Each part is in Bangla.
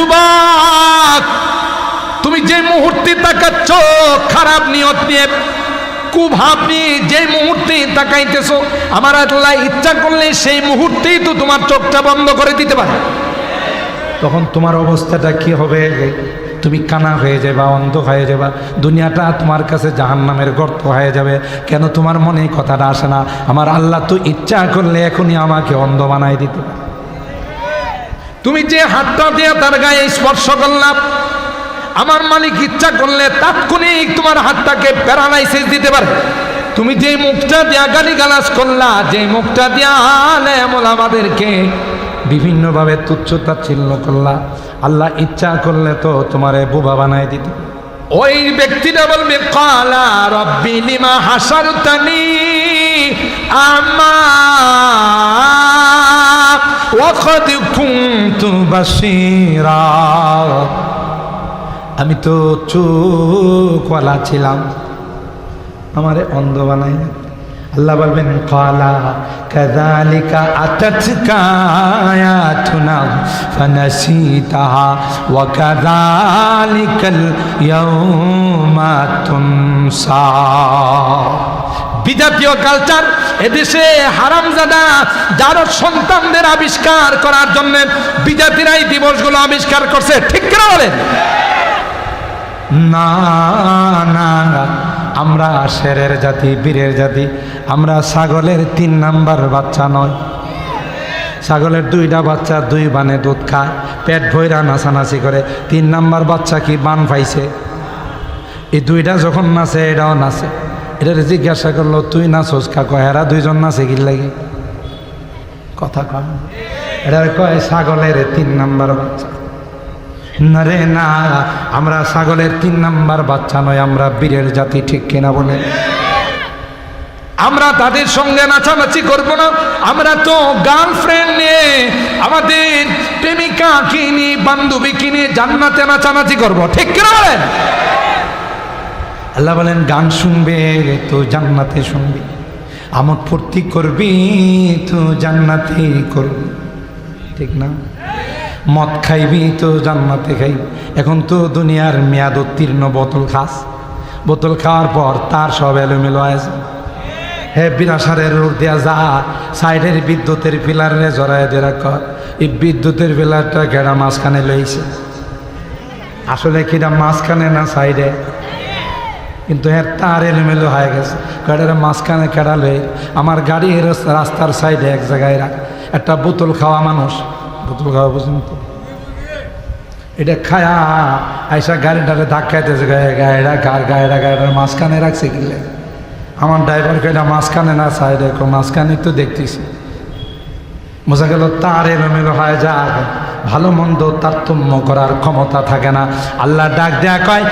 যুবক, তুমি যে মুহূর্তে তাকাচ্ছ খারাপ নিয়ত নিয়ে, কুভাব নিয়ে যে মুহূর্তে তাকাইতেছো, আমার আল্লাহ ইচ্ছা করলে সেই মুহূর্তেই তো তোমার চোখটা বন্ধ করে দিতে পারে। তখন তোমার অবস্থাটা কি হবে? তুমি কানা হয়ে যাবা, অন্ধ হয়ে যাবা, দুনিয়াটা তোমার কাছে জাহান্নামের গর্ত হয়ে যাবে। কেন তোমার মনে কথাটা আসে না? আমার আল্লাহ তো ইচ্ছা করলে এখনই আমাকে অন্ধ বানাই দিতে পারে। তুমি যে হাতটা দিয়ে তার গায়ে স্পর্শ করলাম, আমার মালিক ইচ্ছা করলে তাৎক্ষণিক তোমার হাতটাকে প্যারালাইসিস দিতে পারে। তুমি যে মুখটা দিয়া গালিগালাজ করলা, যে মুখটা দিয়া আমাদেরকে বিভিন্নভাবে তুচ্ছ-তাচ্ছিল্য করলা, আল্লাহ ইচ্ছা করলে তো তোমারে বোবা বানাই দিতে। ওই ব্যক্তিটা বলবে ক্বালা রব্বি লিমা হাসারতানি আমা ওয়া ক্বাদ কুনতু বাসীরা। আমি তো চোখওয়ালা ছিলাম, আমারে অন্ধ বানাই। আল্লাহ বলবেন ক্বালা কাযালিকা আতাতকা আয়াতুনা ফানাসিতাহা ওয়া কাযালিকাল ইয়াউমা তুনসা। বিজাতীয় কালচার এদেশে হারামজাদা যারা সন্তানদের আবিষ্কার করার জন্য বিজাতিরাই দিবসগুলো আবিষ্কার করছে, ঠিক করে বলেন? না না, আমরা শেরের জাতি, বীরের জাতি। আমরা ছাগলের 3 নাম্বার বাচ্চা নয়। ছাগলের 2টা বাচ্চা 2 বানে দুধ খায়, পেট ভইরা নাচানাচি করে। 3 নাম্বার বাচ্চা কি বান পাইছে? এই 2টা যখন নাচে এটাও নাচে। এটার জিজ্ঞাসা করলো তুই নাচোস কা? কয় এরা 2জন নাচে কি লাগে? কথা কয় এটার কয় ছাগলের 3 নাম্বার বাচ্চা। না রে না, আমরা ছাগলের 3 নাম্বার বাচ্চা নয়, আমরা বীরের জাতি, ঠিক কিনা বলে? আমরা তাদের সঙ্গে নাচানাচি করব না। আমরা তো গার্লফ্রেন্ড নিয়ে, আমাদের প্রেমিকা কিনে, বান্ধবী কিনে জান্নাতে নাচানাচি করব, ঠিক কিনা বলেন? আল্লাহ বলেন গান শুনবে তো জান্নাতে শুনবি, আমোদ ফুর্তি করবি তো জান্নাতে করবি, ঠিক না? মদ খাইবি তো জান্নাতে খাইবি। এখন তো দুনিয়ার মেয়াদ উত্তীর্ণ বোতল খাস, বোতল খাওয়ার পর তার সব এলোমেলো আছে। হে বিনাশারের রোড দেওয়া যা, সাইডের বিদ্যুতের পিলারে জড়াই দিয়ে রাখ। এই বিদ্যুতের পিলারটা কেডা মাঝখানে লইছে? আসলে কিনা মাঝখানে না সাইডে, কিন্তু হ্যাঁ তার এলোমেলো হয়ে গেছে। গাড়ির মাঝখানে কেডা লই? আমার গাড়ির রাস্তার সাইডে এক জায়গায় রাখ। একটা বোতল খাওয়া মানুষ, বোতল খাওয়া বুঝুন তো, এটা খায়া আইসা গাড়িটারে ধাক্কাইতেছে, গাড়িটার মাঝখানে রাখছে কিনলে। আমার ড্রাইভারকে এটা মাঝখানে না সাইডে, মাঝখানে তো দেখতেছি। বোঝা গেল তার এলোমেলো হয়ে যায়, ভালো মন্দ তারতম্য করার ক্ষমতা থাকে না। আল্লাহ ডাক দেয়া কয়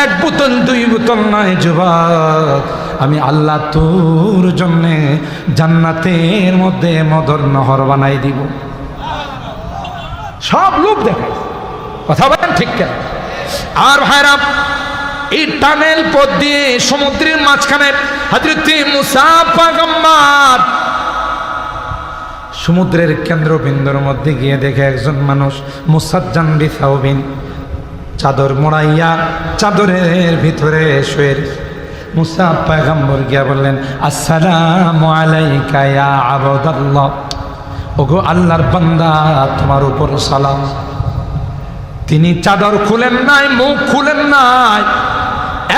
1 বোতল 2 বোতল নয় যুবক, আমি আল্লাহ তোর জন্যে জান্নাতের মধ্যে মধুর নহর বানাই দিব। সব লোক দেখায়, কথা বলেন ঠিক কেন? আর ভাইরা, এই টানেল পথ দিয়ে সমুদ্রের মাঝখানে হযরত মুসা পয়গম্বর সমুদ্রের কেন্দ্রবিন্দুর মধ্যে গিয়ে দেখে একজন মানুষ মুসাজ্জান বিসাউবিন, চাদর মোড়াইয়া চাদরের ভিতরে শুয়ে। মুসা পয়গম্বর গিয়া বললেন আসসালামু আলাইকা ইয়া আবদাল্লাহ, ওগো আল্লাহর বান্দা তোমার উপর সালাম। তিনি চাদর খুলেন নাই, মুখ খুলেন নাই,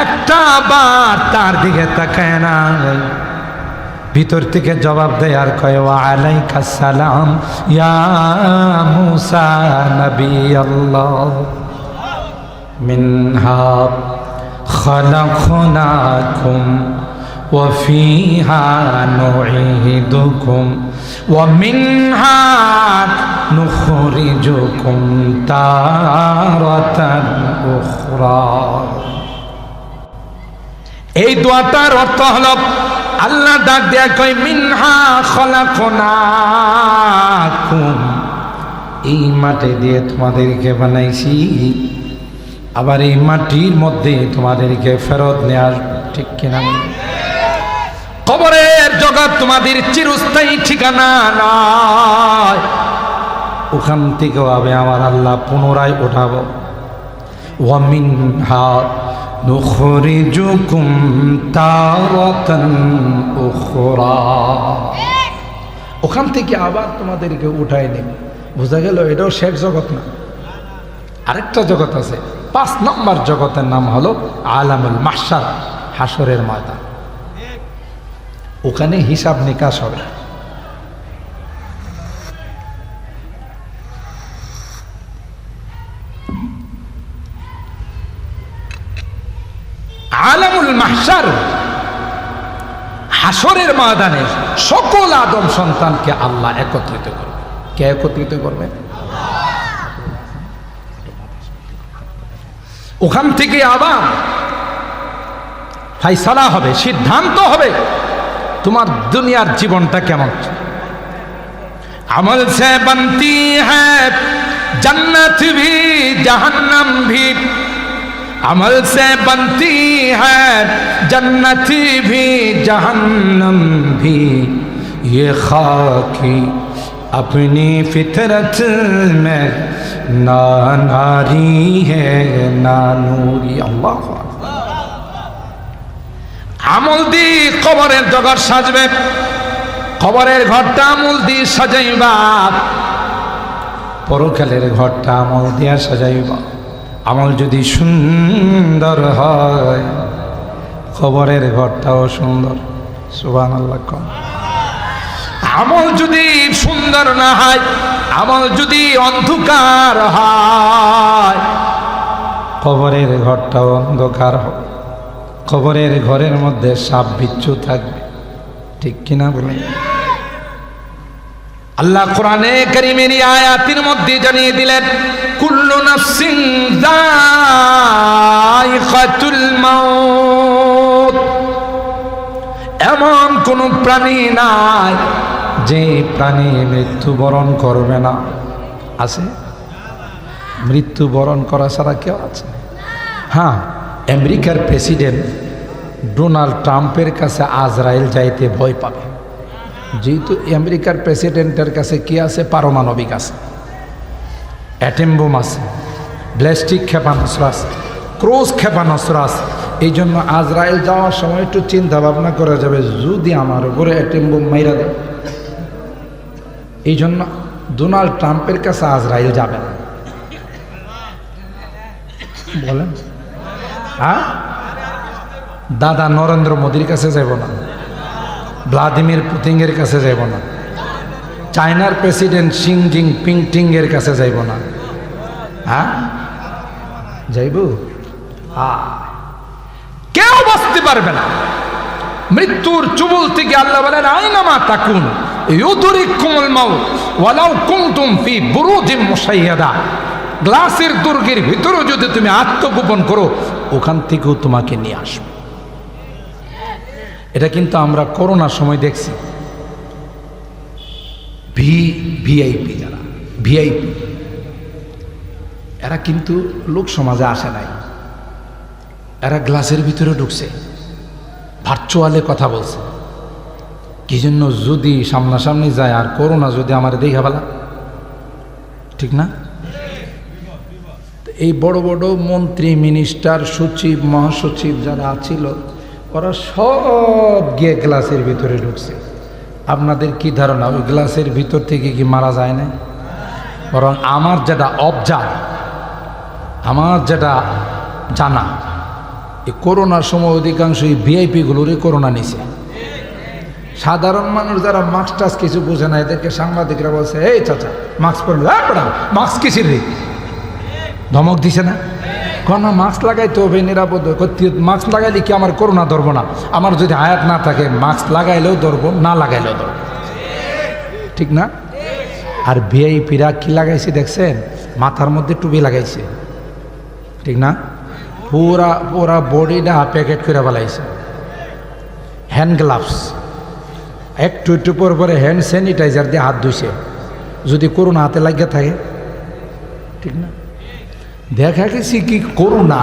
একটা বার তার দিকে তাকায় নাই, ভিতর থেকে জবাব দেয় আর কয় ওয়া আলাইকাস সালাম ইয়া মুসা নবী আল্লাহ, মিনহা খালাকনাকুম ওয়া ফিহা নুঈদুকুম ওয়া মিনহা নুখরিজুকুম তারাতান উখরা। এই দোয়াটার অর্থ হলো আল্লাহ ডাক দেয়া কয় মিনহা খালাকনাকুম, এই মাটি দিয়ে তোমাদেরকে বানাইছি, আবার এই মাটির মধ্যে তোমাদেরকে ফেরত নেওয়ার, ঠিক কিনা? কবরের জগৎ তোমাদের চিরস্থায়ী ঠিকানা নয়। ওখান থেকেও আমি আমার আল্লাহ পুনরায় উঠাবো। ওয়ামিনহা নুখরিজুকুম তারাতান উখরা, ওখান থেকে আবার তোমাদেরকে উঠায় নেব। বোঝা গেল এটাও শেষ জগৎ না, আরেকটা জগৎ আছে। 5 নম্বর জগতের নাম হলো আলামুল মাহশার, হাসরের ময়দান। ওখানে হিসাব নিকাশ হবে। আলামুল মাহশার, হাসরের ময়দানে সকল আদম সন্তানকে আল্লাহ একত্রিত করবে। কে একত্রিত করবে? ওখান থেকে আবার ফাইসালা হবে, সিদ্ধান্ত হবে তোমার দুনিয়ার জীবনটা কেমন। আমল সে বনতি হ্যায় জন্নত ভি জাহান্নাম ভি, अमल से बनती है जन्नत भी जहन्नम भी, ये खाकी अपनी फितरत में ना नारी है ना नूरी। अल्लाह আমল দি কবরের জগৎ সাজবে, কবরের ঘরটা আমল দি সাজাইবা, পরকালের ঘরটা আমল দিয়া সাজাইবা। আমল যদি সুন্দর হয় কবরের ঘরটাও সুন্দর। সুবহানাল্লাহ। আমল যদি সুন্দর না হয়, আমল যদি অন্ধকার হয় কবরের ঘরটাও অন্ধকার হবে। কবরের ঘরের মধ্যে সাপ বিচ্ছু থাকবে, ঠিক কিনা বলেন? আল্লাহ কোরআনে কারীমের আয়াতের মধ্যে জানিয়ে দিলেন কুল্লু নাফসিন যায়িকাতুল মাউত, এমন কোন প্রাণী নাই যে প্রাণী মৃত্যুবরণ করবে না। আছে? মৃত্যুবরণ করা ছাড়া কেউ আছে? হ্যাঁ, আমেরিকার প্রেসিডেন্ট ডোনাল্ড ট্রাম্পের কাছে আজরাইল যাইতে ভয় পাবে, যেহেতু আমেরিকার প্রেসিডেন্টের কাছে কি আছে? পারমাণবিক আছে, অ্যাটম বোম আছে, ব্যালিস্টিক ক্ষেপণাস্ত্র আছে, ক্রুজ ক্ষেপণাস্ত্র আছে। এই জন্য আজরাইল যাওয়ার সময় একটু চিন্তা ভাবনা করা যাবে, যদি আমার উপরে অ্যাটম বোম মাইরা দেয়। এই জন্য ডোনাল্ড ট্রাম্পের কাছে আজরাইল যাবে না। বলেন? হ্যাঁ, দাদা নরেন্দ্র মোদীর কাছে যাব না, ভ্লাদিমির পুতিনের কাছে যাইব না, চায়নার প্রেসিডেন্ট শি জিনপিং এর কাছে যাইব না। হ্যাঁ, যাইব? কেউ বাঁচতে পারবে না মৃত্যুর চুবল থেকে। আল্লাহ বলেন আইনামা তাকুন ইউদরিকুমুল মাউত ওয়ালাউ কুনতুম ফি বুরুজিম মুশাইয়াদা, গ্লাসের দুর্গের ভিতরে যদি তুমি আত্মগোপন করো ওখান থেকেও তোমাকে নিয়ে আসবে। এটা কিন্তু আমরা করোনার সময় দেখছি। ভিআইপি, যারা ভিআইপি এরা কিন্তু লোক সমাজে আসে নাই, এরা গ্লাসের ভিতরে ঢুকছে, ভার্চুয়ালে কথা বলছে। কি জন্য? যদি সামনাসামনি যায় আর করোনা যদি আমার দেখা ফেলা, ঠিক না? এই বড় বড় মন্ত্রী, মিনিস্টার, সচিব, মহাসচিব যারা ছিল ওরা সব গিয়ে গ্লাসের ভিতরে ঢুকছে। আপনাদের কি ধারণা ওই গ্লাসের ভিতর থেকে কি মারা যায় না? বরং আমার যেটা অবজার্ভ, আমার যেটা জানা, এই করোনার সময় অধিকাংশ এই ভিআইপিগুলোরই করোনা নিছে। সাধারণ মানুষ যারা মাস্ক টাস্ক কিছু বোঝে না, এদেরকে সাংবাদিকরা বলছে এই চাচা মাস্ক পরে, মাস্ক কিসের রে? ধমক দিছে না? না, মাস্ক লাগাইতে হবে, নিরাপদ। মাস্ক লাগাইলে কি আমার করোনা ধরবো না? আমার যদি হায়াত না থাকে মাস্ক লাগাইলেও ধরবো, না লাগাইলেও ধরবো, ঠিক না? আর ভিআইপিরা কি লাগাইছে দেখছেন? মাথার মধ্যে টুপি লাগাইছে, ঠিক না? পুরা পুরা বডিটা প্যাকেট করে ফেলাইছে। হ্যান্ড গ্লাভস, একটু একটু পরে হ্যান্ড স্যানিটাইজার দিয়ে হাত ধুইছে, যদি করোনা হাতে লাগিয়ে থাকে, ঠিক না? দেখা গেছি কি করোনা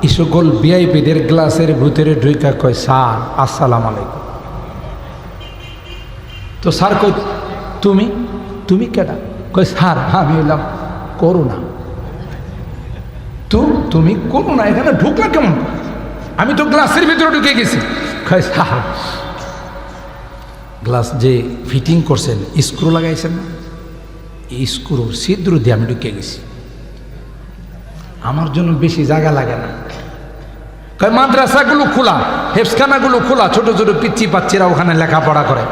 এই সকল ভিআইপিদের গ্লাসের ভিতরে ঢুকা কয় স্যার আসসালামু আলাইকুম। তো স্যার কই তুমি তুমি কেডা? কই স্যার আমি এলাম করোনা। তো তুমি করোনা এখানে ঢুকলা কেমন? আমি তো গ্লাসের ভিতরে ঢুকে গেছি। কই স্যার গ্লাস যে ফিটিং করছেন স্ক্রু লাগাইছেন না, এই স্ক্রুর ছিদ্র দিয়ে আমি ঢুকে গেছি, আমার জন্য বেশি জায়গা লাগে না। কই মাদ্রাসাগুলো খোলা, হেফসখানাগুলো খোলা, ছোট ছোট পিচ্ছি পাচ্ছিরা ওখানে লেখাপড়া করে।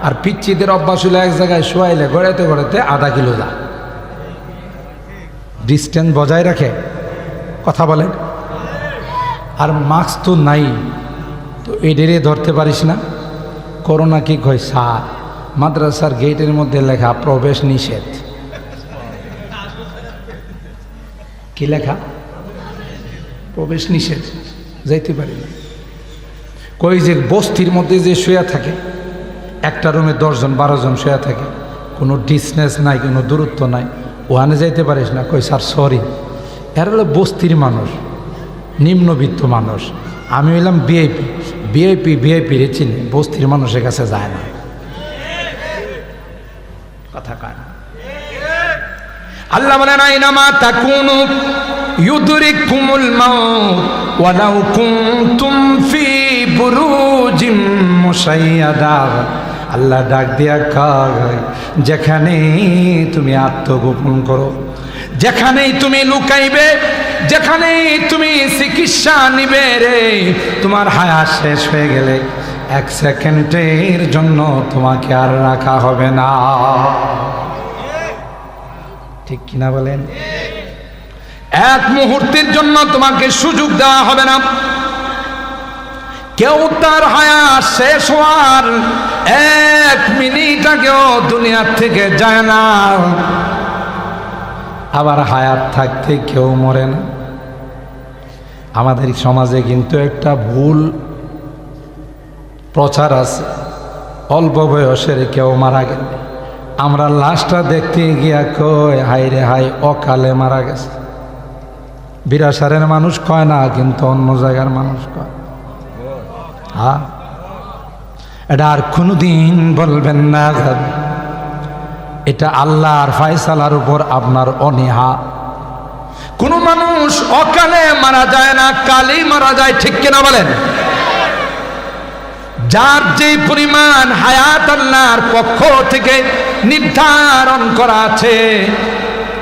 আর পিচ্ছিদের অভ্যাস হলো এক জায়গায় শোয়াইলে গড়াইতে গড়াইতে আধা কিলো যা, ডিস্টেন্স বজায় রাখে, কথা বলেন। আর মাস্ক তো নাই, তো এডেরে ধরতে পারিস না। করোনা কি কয় স্যার মাদ্রাসার গেটের মধ্যে লেখা প্রবেশ নিষেধ। কি লেখা? প্রবেশ নিষেধ, যাইতে পারি না। কই যে বস্তির মধ্যে যে শুয়ে থাকে, একটা রুমে 10 জন 12 জন শুয়ে থাকে, কোনো ডিস্টেন্স নাই, কোনো দূরত্ব নাই, ওখানে যাইতে পারিস না। কই স্যার সরি, এরা হলো বস্তির মানুষ, নিম্নবিত্ত মানুষ, আমি হইলাম ভিআইপি। ভিআইপি রে চিনি, বস্তির মানুষের কাছে যায় না, কথা কয় না। আল্লাহ বলেন আইনামা তাকুনু ইউদরিকুমুল মাউত ওয়ালাউ কুনতুম ফি বুরুজিম মুশাইয়াদা। আল্লাহ ডাক দিয়া কয় যেখানে তুমি আত্মগোপন করো, যেখানেই তুমি লুকাইবে, যেখানেই তুমি চিকিৎসা নিবে রে, তোমার হায়াত শেষ হয়ে গেলে 1 সেকেন্ডের জন্য তোমাকে আর রাখা হবে না। ঠিক কিনা বলেন? 1 মুহূর্তের জন্য তোমাকে সুযোগ দেওয়া হবে না। কেউ তার হায়াত শেষ হওয়ার 1 মিনিট আগেও দুনিয়ার থেকে যায় না। আবার হায়াত থাকতে কেউ মরে না। আমাদের সমাজে কিন্তু একটা ভুল প্রচার আছে, অল্প বয়সের কেউ মারা গেলে আমরা লাশটা দেখতে গিয়া কই হাই রে হাই অকালে মারা গেছে। বিরাসারের মানুষ কয় না, কিন্তু অন্য জায়গার মানুষ কয়। হ্যাঁ, এটা আর কোনোদিন বলবেন না। এটা আল্লাহর ফয়সালার উপর আপনার অনীহা। কোন মানুষ অকালে মারা যায় না, কালেই মারা যায়, ঠিক কিনা বলেন? যার যে পরিমাণ হায়াত আল্লাহর পক্ষ থেকে নির্ধারণ করা আছে,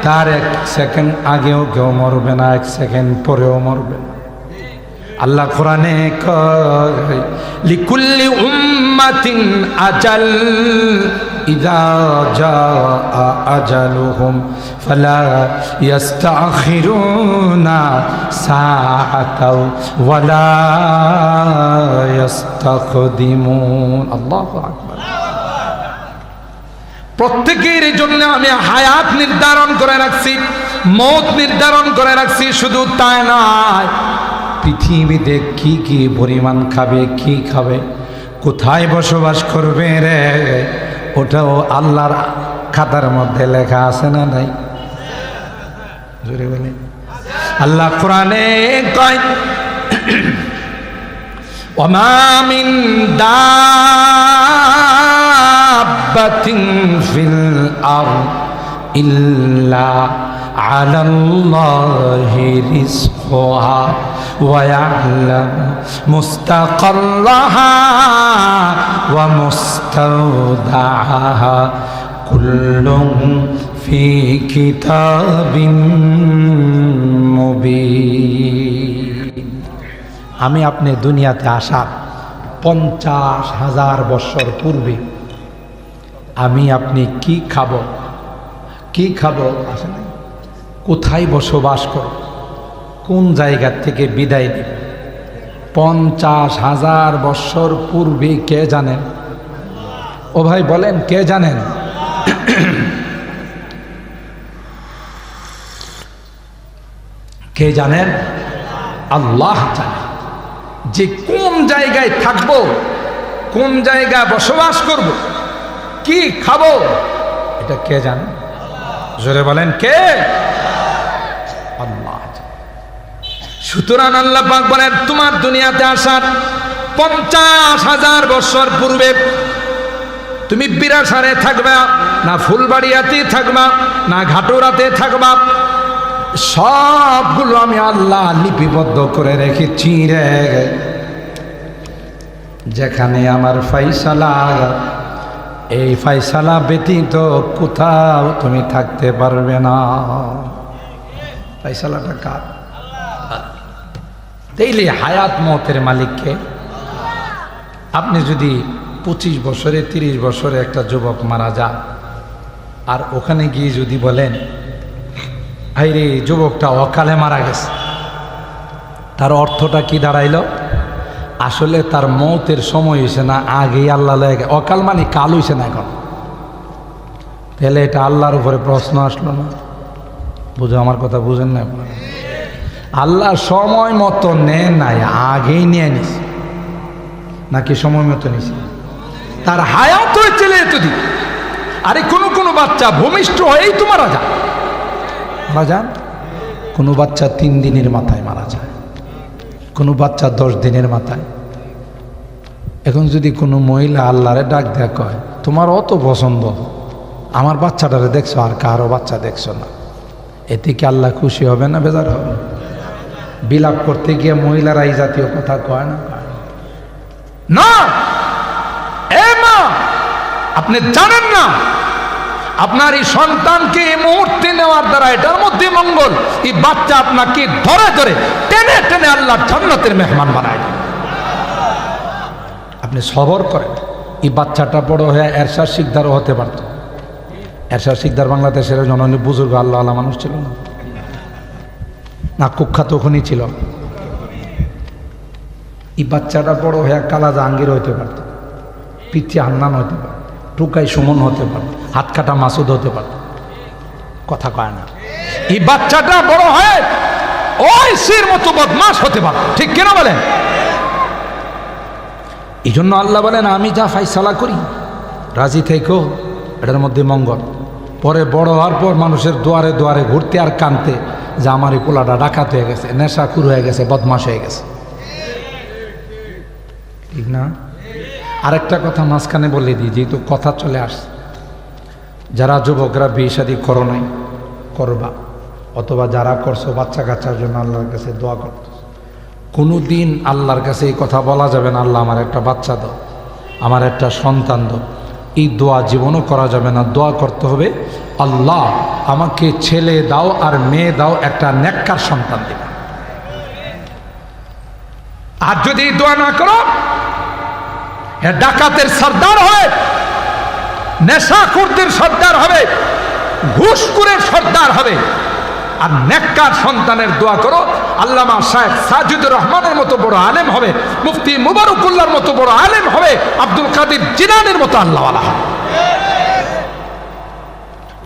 তার 1 সেকেন্ড আগেও কেউ মরবে না, 1 সেকেন্ড পরেও মরবে না। আল্লাহ কোরআনে কয় লিকুল্লি উম্মাতিন আজাল ইযা জাআ আজালুহুম ফালা ইস্তাখিরুনা সাআতাও ওয়ালা ইস্তাকদিমুন। আল্লাহু আকবার। প্রত্যেকের জন্য আমি হায়াত নির্ধারণ করে রাখছি, মওত নির্ধারণ করে রাখছি। শুধু তাই নয়, পৃথিবীতে কি কি পরিমাণ খাবে, কি খাবে, কোথায় বসবাস করবে রে, ওটাও আল্লাহর খাতার মধ্যে লেখা আছে না নাই? জোরে বলে। আল্লাহ কোরআনে কয় ওমা মিন দাব্বাতিন ফিল আরদ ইল্লা আলাল্লাহি রিজকুহা ওয়া ইয়ালামু মুস্তাকাররাহা ওয়া মুস্তাওদাআহা কুল্লুন ফি কিতাবিন মুবিন। আমি আপনি দুনিয়াতে আসার 50,000 বছর পূর্বে আমি আপনি কি খাবো, কি খাবো, আসে না, কোথায় বসবাস করব, কোন জায়গা থেকে বিদায় নেব, 50,000 বছর পূর্বে কে জানেন? ও ভাই বলেন, কে জানেন? কে জানেন? আল্লাহ জানেন। যে কোন জায়গায় থাকবো, কোন জায়গায় বসবাস করব, কি খাবো, এটা কে জানেন? জোরে বলেন, কে? আল্লাহ। সুতরাং আল্লাহ পাক বলেন তোমার দুনিয়াতে আসার 50,000 বছর পূর্বে তুমি বিরাসারে থাকবা না ফুলবাড়িয়াতে থাকবা না ঘাটুরাতে থাকবা, সবগুলো আমি আল্লাহ লিপিবদ্ধ করে রেখেছি রে। যেখানে আমার ফাইসালা, এই ফাইসালা ব্যতীত কোথাও তুমি থাকতে পারবে না। ফাইসালাটা কার? তাইলে হায়াত মতের মালিককে। আপনি যদি 25 বছরে 30 বছরে একটা যুবক মারা যায়, আর ওখানে গিয়ে যদি বলেন হাই রে যুবকটা অকালে মারা গেছে, তার অর্থটা কি দাঁড়াইল? আসলে তার মৌতের সময় হয়েছে না, আগেই আল্লাহ লেগে। অকাল মানে কাল হয়েছে না এখন। তাহলে এটা আল্লাহর উপরে প্রশ্ন আসলো না? বুঝো আমার কথা, বুঝেন না? আল্লাহ সময় মতো নেন নাই, আগেই নিয়ে নিস নাকি সময় মতো নিস? তার হায়াত হয়েছে এতদিন। আরে কোনো বাচ্চা ভূমিষ্ঠ হয়েই তো মারা যায়। মারা যান, কোনো বাচ্চা 3 দিনের মাথায় মারা যায়, কোনো বাচ্চা 10 দিনের মাথায়। এখন যদি কোনো মহিলা আল্লাহরে ডাক দেয়া কয় তোমার অত পছন্দ, আমার বাচ্চাটারে দেখছো আর কারো বাচ্চা দেখছো না, এতে কি আল্লাহ খুশি হবে না বেজার হবে? বিলাপ করতে গিয়ে মহিলারা এই জাতীয় কথা কয় না? না এ মা, আপনি জানেন না আপনার এই সন্তানকে এই মুহূর্তে নেওয়ার দ্বারা এটার মধ্যে মঙ্গল। এই বাচ্চা আপনাকে ধরে ধরে টেনে টেনে আল্লাহর জান্নাতের মেহমান বানায়। আপনি সবর করেন। এই বাচ্চাটা বড় হয়ে এরশাদ শিকদারও হতে পারত। এরশাদ শিকদার বাংলাদেশের জননী বুজুর্গ আল্লাহ আল্লাহ মানুষ ছিল না? না কুখ্যাত তখনই ছিল। এই বাচ্চাটা বড় হয়ে কালা জাহাঙ্গীর হতে পারত, পিচ্ছি হান্নান হতে পারত, টুকাই সুমন হতে পারত, হাত কাটা মাসুদ হতে পারত। কথা কয় না? এই বাচ্চাটা বড় হয়ে ওই সির মতো বদমাস হতে পারত। ঠিক কেন বলেন? এই জন্য আল্লাহ বলেন আমি যা ফাইসালা করি রাজি থেকো, এটার মধ্যে মঙ্গল। পরে বড় হওয়ার পর মানুষের দুয়ারে দুয়ারে ঘুরতে আর কানতে যে আমার এই পোলাটা ডাকাত হয়ে গেছে, নেশাখুর হয়ে গেছে, বদমাস হয়ে গেছে। ঠিক না? আরেকটা কথা মাঝখানে বলে দিই, যেহেতু কথা চলে আসছে, যারা যুবকরা বিয়ে শাদী করো নাই, করবা, অথবা যারা করছো বাচ্চা কাচ্চার জন্য আল্লাহর কাছে দোয়া করত, কোনো দিন আল্লাহর কাছে এই কথা বলা যাবে না আল্লাহ আমার একটা বাচ্চা দাও, আমার একটা সন্তান দাও। এই দোয়া জীবনও করা যাবে না। দোয়া করতে হবে আল্লাহ আমাকে ছেলে দাও আর মেয়ে দাও, একটা নেককার সন্তান দিবে। আর যদি দোয়া না করো, ডাকাতের সর্দার হবে, নেশাখোরদের সর্দার হবে, ঘুষখোরের সর্দার হবে। আর নেককার সন্তানের দোয়া করো, আল্লামা শায়েখ সাজিদুর রহমানের মতো বড় আলেম হবে, মুফতি মুবারকুল্লাহর মতো বড় আলেম হবে, আব্দুল কাদের জিলানীর মতো আল্লাহওয়ালা হবে।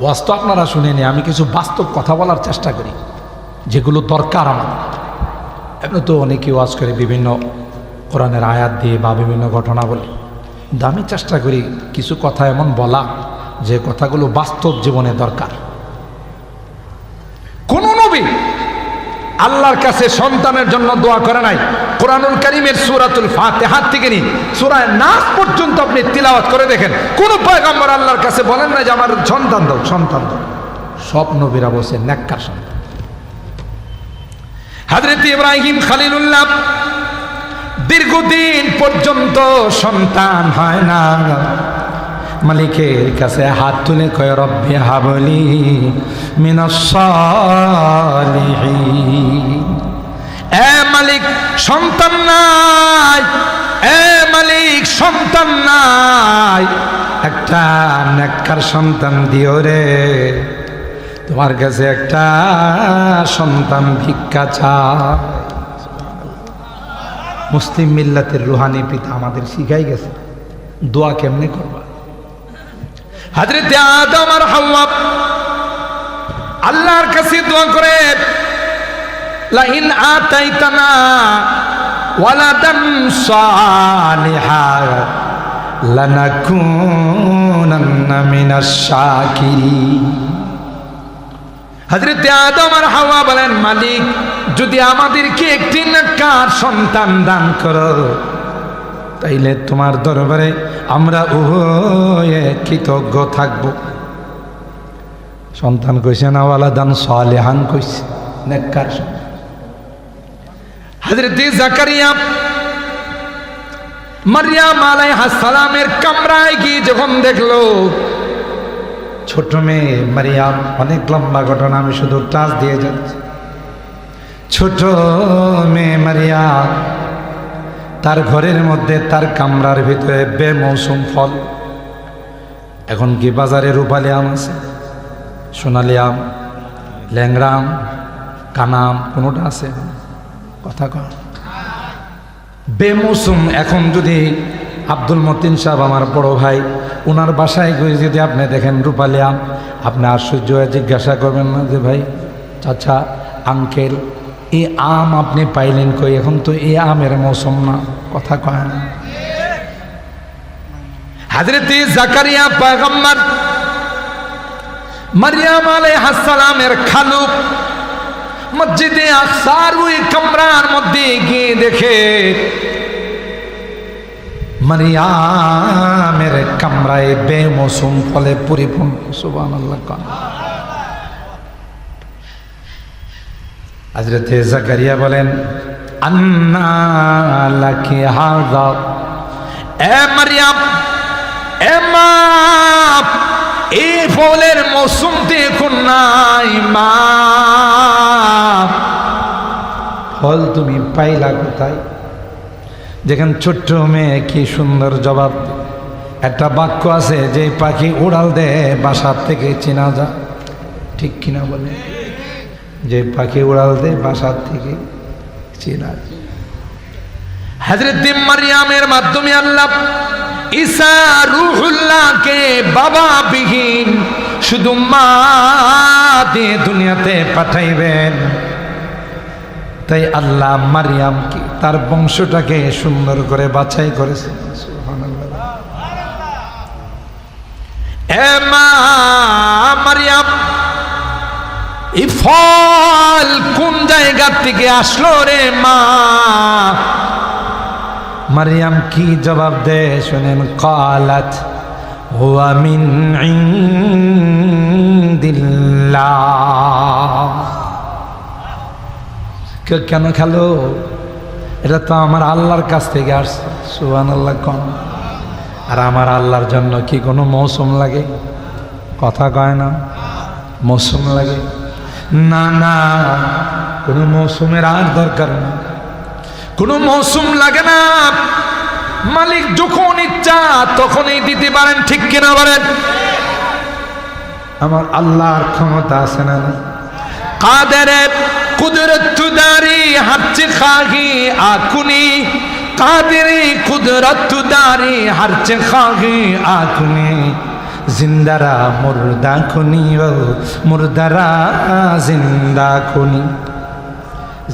ওয়াজ তো আপনারা শুনেনি, আমি কিছু বাস্তব কথা বলার চেষ্টা করি যেগুলো দরকার আমাদের। এমনি তো অনেকে ওয়াজ করে বিভিন্ন কোরআনের আয়াত দিয়ে বা বিভিন্ন ঘটনা বলে, কিন্তু আমি চেষ্টা করি কিছু কথা এমন বলা যে কথাগুলো বাস্তব জীবনে দরকার। কোন নবী আল্লাহর কাছে সন্তানের জন্য দোয়া করে নাই? কোরআনুল কারীমের সূরাতুল ফাতিহা থেকে নিয়ে সূরা নাস পর্যন্ত আপনি তিলাওয়াত করে দেখেন, কোন পয়গম্বর আল্লাহর কাছে বলেন না যে আমার সন্তান দাও, সন্তান দাও। সব নবীরা বলছে নেককার সন্তান। হযরত ইব্রাহিম খলিলুল্লাহ দীর্ঘদিন পর্যন্ত সন্তান হয় না, মালিকের কাছে হাত তুলে কয় রব্বি হাবলি মিনাস সালিহিন। এ মালিক সন্তান নাই, এ মালিক সন্তান নাই, একটা নেককার সন্তান দিও রে, তোমার কাছে একটা সন্তান ভিক্ষা চাই। মুসলিম মিল্লাতের রুহানি পিতা আমাদের শিখাই গেছে দোয়া কেমনে করবা। হযরত আদম আর হাওয়া আল্লাহর কাছে দোয়া করে, লা ইন আতাইতানা ওয়ালাদান সালিহা লানাকুনান্না মিনাশ শাকিরিন। হযরত আদম আর হাওয়া বলেন, মালিক যদি আমাদেরকে একটি নেককার সন্তান দান করো, তাইলে তোমার দরবারে আমরা উভয়ে কৃতজ্ঞ থাকব। সন্তান কইছে না, ওয়ালাদান সালেহান কইছে, নেককার সন্তান। হযরত জাকারিয়া মারইয়াম আলাইহিস সালামের কামরায় গিয়ে যখন দেখলো ছোট মেয়ে মারইয়াম, অনেক লম্বা ঘটনা, আমি শুধু টাচ দিয়ে যাচ্ছি। ছোট মেয়ে মারইয়াম তার ঘরের মধ্যে, তার কামরার ভিতরে বেমৌসুম ফল। এখন কি বাজারে রূপালি আম আছে, সোনালি আম, ল্যাংড়া আম, কানা আম, কোনোটা আছে? কথা কয় বেমৌসুম। এখন যদি আব্দুল মতিন সাহেব আমার বড় ভাই, ওনার বাসায় গিয়ে যদি আপনি দেখেন রূপালি আম, আপনি আশ্চর্য হয়ে জিজ্ঞাসা করবেন না যে ভাই, চাচা, আঙ্কেল, এই আম আপনি পাইলেন কই? এখন তো এই আমের মৌসুম না। কথা কয় না। হযরত জাকারিয়া পয়গম্বর মারইয়াম আলাইহিস সালামের খালু মসজিদে আকসার ওই কামরার মধ্যে গিয়ে দেখে মারইয়ামের কামরায় বেমৌসুম ফলে পরিপূর্ণ। সুবহানাল্লাহ। হযরত জাকারিয়া বলেন, আন্না লাকি হাযা, এ মারইয়াম, এ মা, এই ফলের মৌসুম দেখুন নাই মা, ফল তুমি পাইলা কোথায়? যেখানে ছোট্ট মেয়ে কি সুন্দর জবাব। একটা বাক্য আছে যে পাখি উড়াল দেয় বাসার থেকে চেনা যায়, ঠিক কিনা বলে? যে পাখি উড়াল দেয় বাসার থেকে চেনা যায়। হযরত মারইয়ামের মাধ্যমে আল্লাহ ঈসা রূহুল্লাহকে বাবা বিহীন শুধু মা দিয়ে দুনিয়াতে পাঠাইবেন। তাই আল্লাহ মারইয়ামকে, তার বংশটাকে সুন্দর করে বাছাই করেছেন। সুবহানাল্লাহ। এ মা মারইয়াম, এই ফল কোন জায়গা থেকে আসলো রে মা? মারইয়াম কি জবাব দেয় শুনেন। ক্বালাত হুয়া মিন ইনদিল্লাহ। কেন খেলো? এটা তো আমার আল্লাহর কাছ থেকে আসছে। সুবহানাল্লাহ। কোন আর আমার আল্লাহর জন্য কি কোনো মৌসুম লাগে? কথা কয় না, মৌসুম লাগে না? না, কোনো মৌসুমের আর দরকার না, কোনো মৌসুম লাগে না। মালিক যখন ইচ্ছা তখনই দিতে পারেন, ঠিক কিনা বলেন? আমার আল্লাহর ক্ষমতা আছে না? কাদেরে কুদরত দারি হারচে খাহি আকুনি, কাদেরে কুদরত দারি হারচে খাহি আকুনি, জিন্দারা মুর্দা খুনি, ও মুর্দারা জিন্দা খুনি।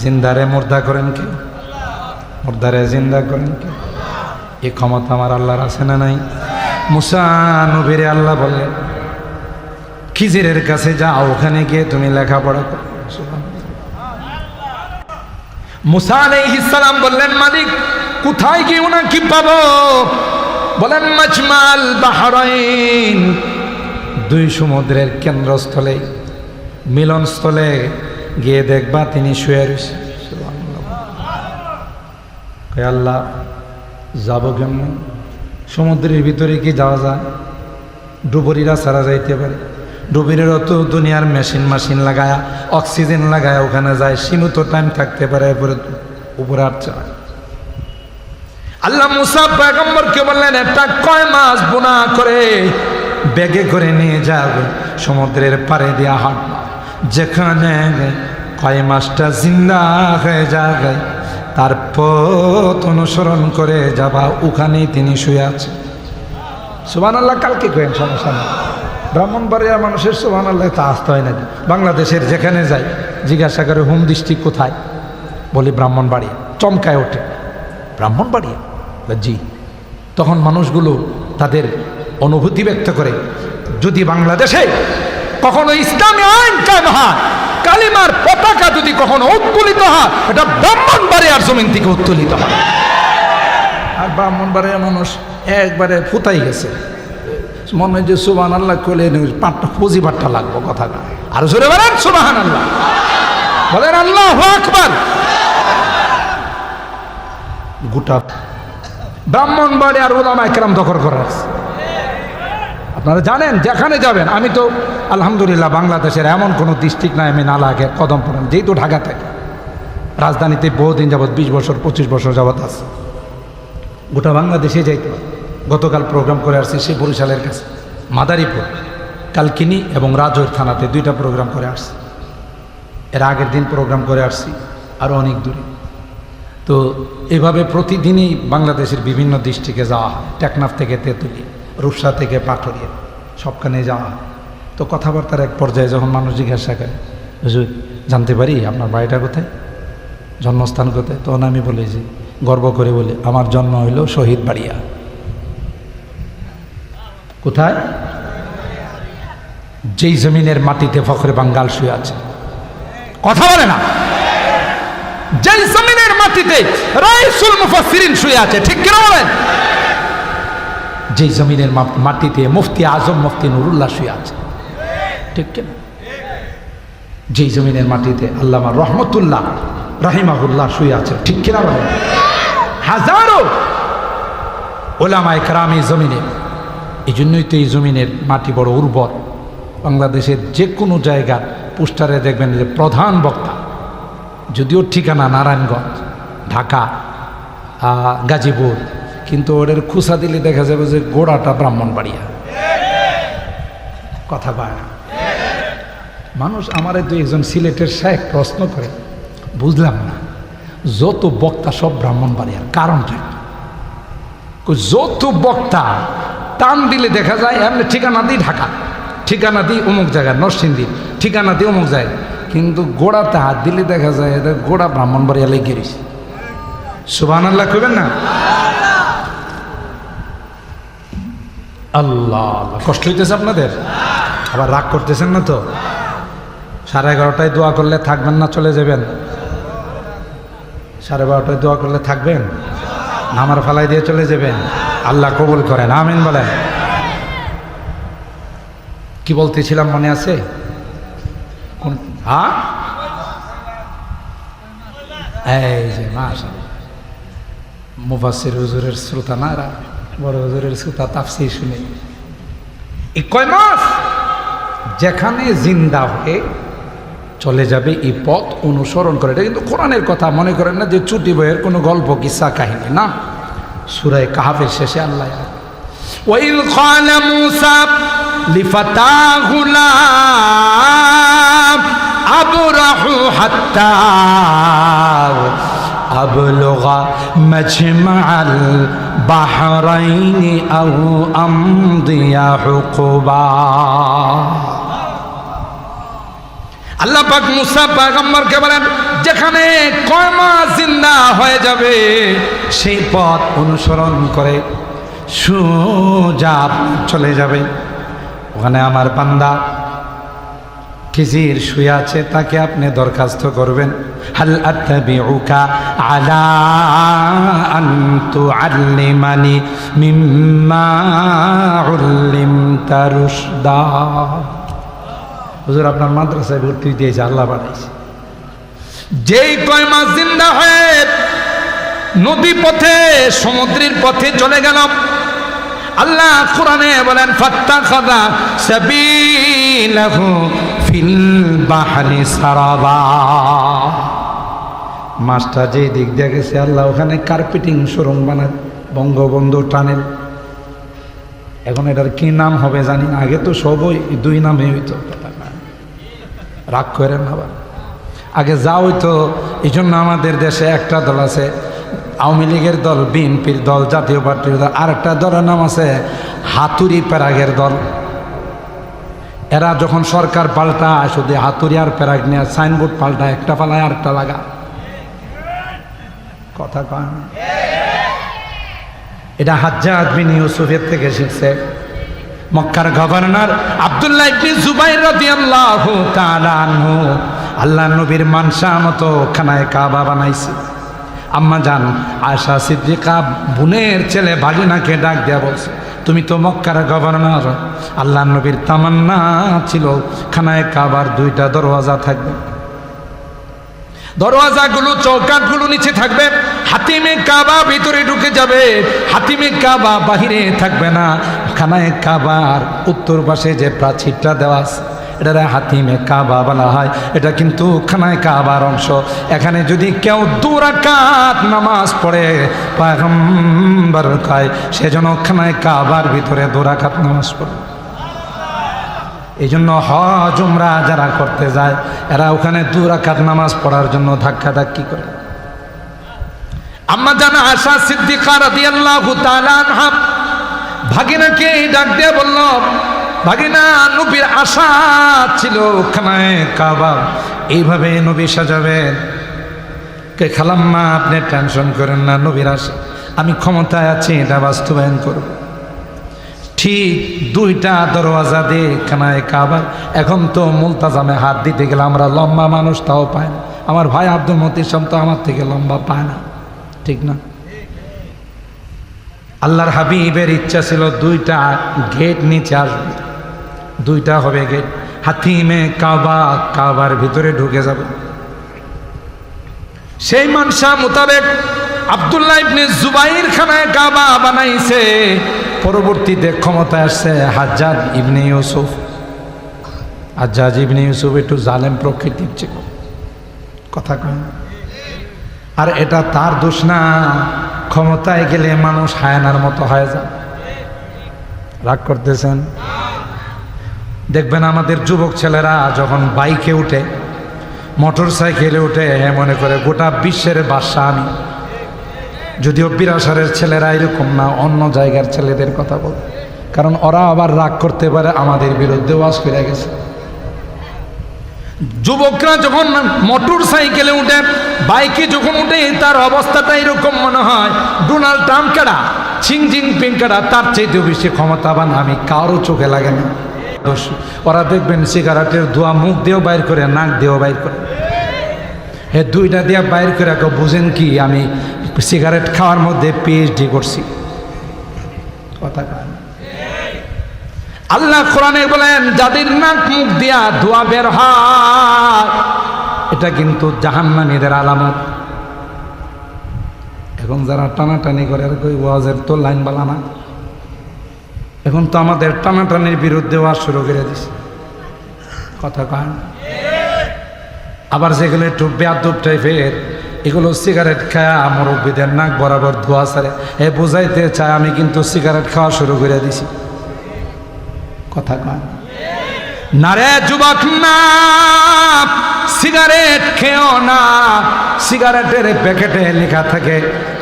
জিন্দারে মুর্দা করেন কে? মুর্দারে জিন্দা করেন কে? এই ক্ষমতা আমার আল্লাহর আছে না নাই? মুসা নবীরে আল্লাহ বললেন, খিজিরের কাছে যাও, ওখানে গিয়ে তুমি লেখাপড়া করো। মুসা আলাইহিস সালাম বললেন, মালিক কোথায় গিয়ে ওনাকে পাবো? বলেন, মাজমাল বাহরাইন, দুই সমুদ্রের কেন্দ্রস্থলে, মিলনস্থলে গিয়ে দেখবা তিনি শুয়ে রয়েছে। আল্লাহ যাব কেমন? সমুদ্রের ভিতরে কি যাওয়া যায়? ডুবুরিরা ছাড়া যাইতে পারে। ডুবুরিরও তো দুনিয়ার মেশিন লাগায়া, অক্সিজেন লাগায়া ওখানে যায়, সীমিত টাইম থাকতে পারে, এরপরে উপরে আর চায়। আল্লাহ মুসা পয়গম্বরকে বললেন, একটা কয় মাছ বোনা করে ব্যাগে করে নিয়ে যাবে, সমুদ্রের পাড়ে দিয়া হাঁটবা, যেখানে কয় মাছটা জিন্দা হয়ে যাবে তার পথ অনুসরণ করে যাবা, ওখানেই তিনি শুয়ে আছেন। সুবহানাল্লাহ। কালকে কেন সমস্যা নেই। ব্রাহ্মণবাড়িয়ার মানুষের সুবহানাল্লাহ তা আসতে হয় নাকি? বাংলাদেশের যেখানে যাই জিজ্ঞাসা করে হোম ডিস্ট্রিক্ট কোথায়, বলি ব্রাহ্মণবাড়িয়া। চমকায় ওঠে, ব্রাহ্মণবাড়িয়া? জি। তখন মানুষগুলো তাদের অনুভূতি ব্যক্ত করে, যদি বাংলাদেশে কখনো ইসলামী আইন কায়েম হয়, কালিমার পতাকা যদি কখনো উত্তোলিত হয়, এটা ব্রাহ্মণবাড়িয়ার জমিন থেকে উত্তোলিত হয়। আর ব্রাহ্মণবাড়ির মানুষ একবারে ফুতাই গেছে, মনে হয় যে সুবহানাল্লাহ কইলে পাটটা পুঁজি পাটটা লাগবো কথা না। আর জোরে বলেন সুবহানাল্লাহ, বলেন আল্লাহু আকবার। গোটা ব্রাহ্মণবাড়ি আর ওলামায়ে কেরাম দখল করা আছে। আপনারা জানেন যেখানে যাবেন, আমি তো আলহামদুলিল্লাহ বাংলাদেশের এমন কোনো ডিস্ট্রিক্ট নাই আমি না লাগে কদম পড়েন, যেহেতু ঢাকা থাকে, রাজধানীতে বহুদিন যাবৎ 20 বছর 25 বছর যাবৎ আছে, গোটা বাংলাদেশে যাইতে পারে। গতকাল প্রোগ্রাম করে আসছি সেই বরিশালের কাছে মাদারীপুর, কালকিনি এবং রাজৈর থানাতে 2টা প্রোগ্রাম করে আসছি। এর আগের দিন প্রোগ্রাম করে আসছি আরও অনেক দূরে। তো এভাবে প্রতিদিনই বাংলাদেশের বিভিন্ন ডিস্ট্রিক্টে যাওয়া হয়, টেকনাফ থেকে তেঁতুলিয়া, রূপসা থেকে পাথরিয়া, সবখানে যাওয়া হয়। তো কথাবার্তার এক পর্যায়ে যখন মানুষ জিজ্ঞাসা করে, হুজুর জানতে পারি আপনার বাড়িটা কোথায়, জন্মস্থান কোথায়? তখন আমি বলি যে গর্ব করে বলি আমার জন্ম হইল শহীদ বাড়িয়া। কোথায়? যেই জমিনের মাটিতে ফখরে বাঙ্গাল শুয়ে আছে। কথা বলে না? যেই জমিনের মাটিতে রাইসুল মুফাসসিরিন শুয়ে আছে, ঠিক কিনা বলেন? যেই জমিনের মাটিতে মুফতি আজম মুফতি নুরুল্লাহ শুয়ে আছে, ঠিক কিনা? যেই জমিনের মাটিতে আল্লামা রহমতুল্লাহ রাহিমাহুল্লাহ শুয়ে আছে, ঠিক কিনা বলেন? হাজারো উলামায়ে কেরাম এই জমিনে। এই জন্যই তো এই জমিনের মাটি বড় উর্বর। বাংলাদেশের যে কোনো জায়গার পোস্টারে দেখবেন যে প্রধান বক্তা, যদিও ঠিকানা নারায়ণগঞ্জ, ঢাকা, গাজীপুর, কিন্তু ওদের খুসা দিলে দেখা যাবে যে গোড়াটা ব্রাহ্মণবাড়িয়া। কথা পায় না মানুষ। আমারে তো একজন সিলেটের শায়েখ প্রশ্ন করে, বুঝলাম না, যত বক্তা সব ব্রাহ্মণবাড়িয়ার কারণটা? যত বক্তা টান দিলে দেখা যায় এমনি ঠিকানা দিই ঢাকা, ঠিকানা দিই অমুক জায়গায় নরসিংদী, ঠিকানা দিই অমুক জায়গায়, কিন্তু গোড়াতে হাত দিলে দেখা যায় এদের গোড়া ব্রাহ্মণবাড়িয়া লেগে গেছে। সুবহানাল্লাহ কইবেন না? আল্লাহ, কষ্ট হইতেছে আপনাদের? আবার রাগ করতেছেন না তো? 11:30টায় দোয়া করলে থাকবেন না চলে যাবেন? 12:30টায় দোয়া করলে থাকবেন না আমার ফালাই দিয়ে চলে যাবেন? আল্লাহ কবুল করেন, আমিন বলেন। কি বলতেছিলাম মনে আছে? হ্যাঁ, এই যে মাশাআল্লাহ, মুফাসসির হুজুরের শ্রোতা না এরা, বড় হুজুরের শ্রোতা, তাফসীর শুনে। এই কয় মাস যেখানে জিন্দা হয়ে চলে যাবে এই পথ অনুসরণ করে। এটা কিন্তু কোরআনের কথা, মনে করেন না যে চুটি বইয়ের কোনো গল্প কিসসা কাহিনী না। সূরা কাহফের শেষে আল্লাহ ওয়াইল ক্বালা মূসা লিফাতাহু লা আবরাহু হাত্তা আবলুগা মাজমাআল বাহরাইনি আও আমদিয়া হুকুবা। আল্লাহ পাক মুসা পয়গম্বরকে বলেন, যেখানে কয় মাস জিন্দা হয়ে যাবে সেই পথ অনুসরণ করে সোজা চলে যাবে। ওখানে আমার বান্দা খিজির শুয়ে আছে, তাকে আপনি দরখাস্ত করবেন, হাল আত্তাবিউকা আলা আন তুআল্লিমানি মিম্মা উল্লিমতা রুশদা। হুজুর আপনার মাদ্রাসায় ভর্তি দিয়েছে, আল্লাহ বানাইছে। যেই কয় মাস জিন্দা হয়ে নদী পথে সমুদ্রের পথে চলে গেল, আল্লাহ কোরআনে বলেন ফাত্তাখাযা সাবিলাহু ফিল বাহরি সারাবা। মাছটা যে দিক দিয়ে গেছে আল্লাহ ওখানে কার্পেটিং সুরঙ্গ বানায়, বঙ্গবন্ধু টানেল। এখন এটার কি নাম হবে জানি না, আগে তো সবই 2 নামে হইতো। রাগ করেন না, আগে যা হইতো। এই জন্য আমাদের দেশে একটা দল আছে আওয়ামী লীগের দল, বিএনপির দল, জাতীয় পার্টির দল, আর একটা দলের নাম আছে হাতুড়ি প্যারাগের দল। এরা যখন সরকার পাল্টায় শুধু হাতুড়ি আর প্যারাগ নিয়ে সাইনবোর্ড পাল্টায়, একটা পালায় আর একটা লাগা। কথা কয় না? এটা হাজ্জাজ বিন ইউসুফের থেকে শিখছে। মক্কার গভর্নর আব্দুল্লাহ ইবনে জুবাইর রাদিয়াল্লাহু তাআলা আনহু আল্লাহ নবীর মানসা মতো খানায় কাবা বানাইছে। আম্মা জান আয়েশা সিদ্দিকা বোনের ছেলে ভাগিনাকে ডাক দেয়া বলছে, তুমি তো মক্কার গভর্নর, আল্লাহ নবীর তামান্না ছিল খানায় কাবার 2টা দরওয়াজা থাকবে, দরওয়াজাগুলো চৌকাঠগুলো নিচে থাকবে, হাতিমে কাবা ভিতরে ঢুকে যাবে, হাতিমে কাবা বাহিরে থাকবে না। খানায় কাবার উত্তর পাশে যে প্রাচীরটা দেওয়া আছে এটা হাতিমে কাবা বলা হয়, এটা কিন্তু খানায় কাবার অংশ। এখানে যদি কেউ 2 রাকাত নামাজ পড়ে পয়গম্বর কয় সেজন্য খানায় কাবার ভিতরে 2 রাকাত নামাজ পড়ে। এই জন্য হজ উমরা যারা করতে যায় এরা ওখানে 2 রাকাত নামাজ পড়ার জন্য ধাক্কাধাক্কি করে। আম্মা জান আয়েশা সিদ্দিকা রাদিয়াল্লাহু তাআলা আনহা ভাগিনাকে ডাক দিয়ে বলল, ভাগিনা নবীর আশা ছিল খানায় কাবা এইভাবে নবী সাজাবেন। কে খালাম্মা আপনি টেনশন করেন না, নবীর আশা আমি ক্ষমতায় আছি এটা বাস্তবায়ন করব। ঠিক 2টা দরওয়াজা দিয়ে খানায় কাবা। এখন তো মুলতাজামে হাত দিতে গেলে আমরা লম্বা মানুষ তাও পায় না, আমার ভাই আব্দুল মতিসাম তো আমার থেকে লম্বা পায় না, ঠিক না? আল্লাহর হাবিবের ইচ্ছা ছিল 2টা গেট নিচে আসবে, 2টা হবে গেট, হাতিমে কাবা কাবার ভিতরে ঢুকে যাবে। সেই মানসা মোতাবেক আব্দুল্লাহ ইবনে জুবাইর খানায় কাবা বানাইছে। পরবর্তীতে ক্ষমতায় আসছে হাজ্জাজ ইবনে ইউসুফ। হাজ্জাজ ইবনে ইউসুফ একটু জালেম প্রকৃতির ছিল, কথা কয়। আর এটা তার দোষ না, ক্ষমতায় গেলে মানুষ হায়ানার মতো হয়ে যায়। রাগ করতেছেন? দেখবেন আমাদের যুবক ছেলেরা যখন বাইকে উঠে, মোটর সাইকেলে উঠে, মনে করে গোটা বিশ্বের বাদশা আমি। যদিও বিরাসারের ছেলেরা এরকম না, অন্য জায়গার ছেলেদের কথা বল, কারণ ওরা আবার রাগ করতে পারে, আমাদের বিরুদ্ধে ওয়াজ করে গেছে। যুবকরা যখন মোটর সাইকেলে উঠে, বাইকে যখন উঠে, তার অবস্থাটা এরকম মনে হয় ডোনাল্ড ট্রাম্প কারা, ছিং জিনপিং কারা, তার চাইতেও বেশি ক্ষমতাবান আমি, কারো চোখে লাগে না। ওরা দেখবেন সিগারেটের ধোঁয়া মুখ দিয়েও বাইর করে, নাক দিয়েও বাইর করে, 2টা দিয়ে বাইর করে বুঝেন কি আমি সিগারেট খাওয়ার মধ্যে PhD করছি, কথা কয়। আল্লাহ কোরআনে বলেন যাদের নাক মুখ দিয়া ধোঁয়া বের হয় এটা কিন্তু জাহান্নামীদের আলামত। এখন যারা টানাটানি করে আর কই ওয়াজের তো লাইন বালা না, এখন তো আমাদের টানাটানির বিরুদ্ধে ওয়াজ শুরু করে দিছে, কথা কয়। আবার যেগুলো একটু বেয়াদব টাইপের, এগুলো সিগারেট খায়া মুরব্বীদের নাক বরাবর ধোয়া ছাড়ে, বুঝাইতে চায় আমি কিন্তু সিগারেট খাওয়া শুরু করে দিছি, কথা কয় না রে যুবক, না সিগারেট খেও না। সিগারেটের প্যাকেটে লেখা থাকে,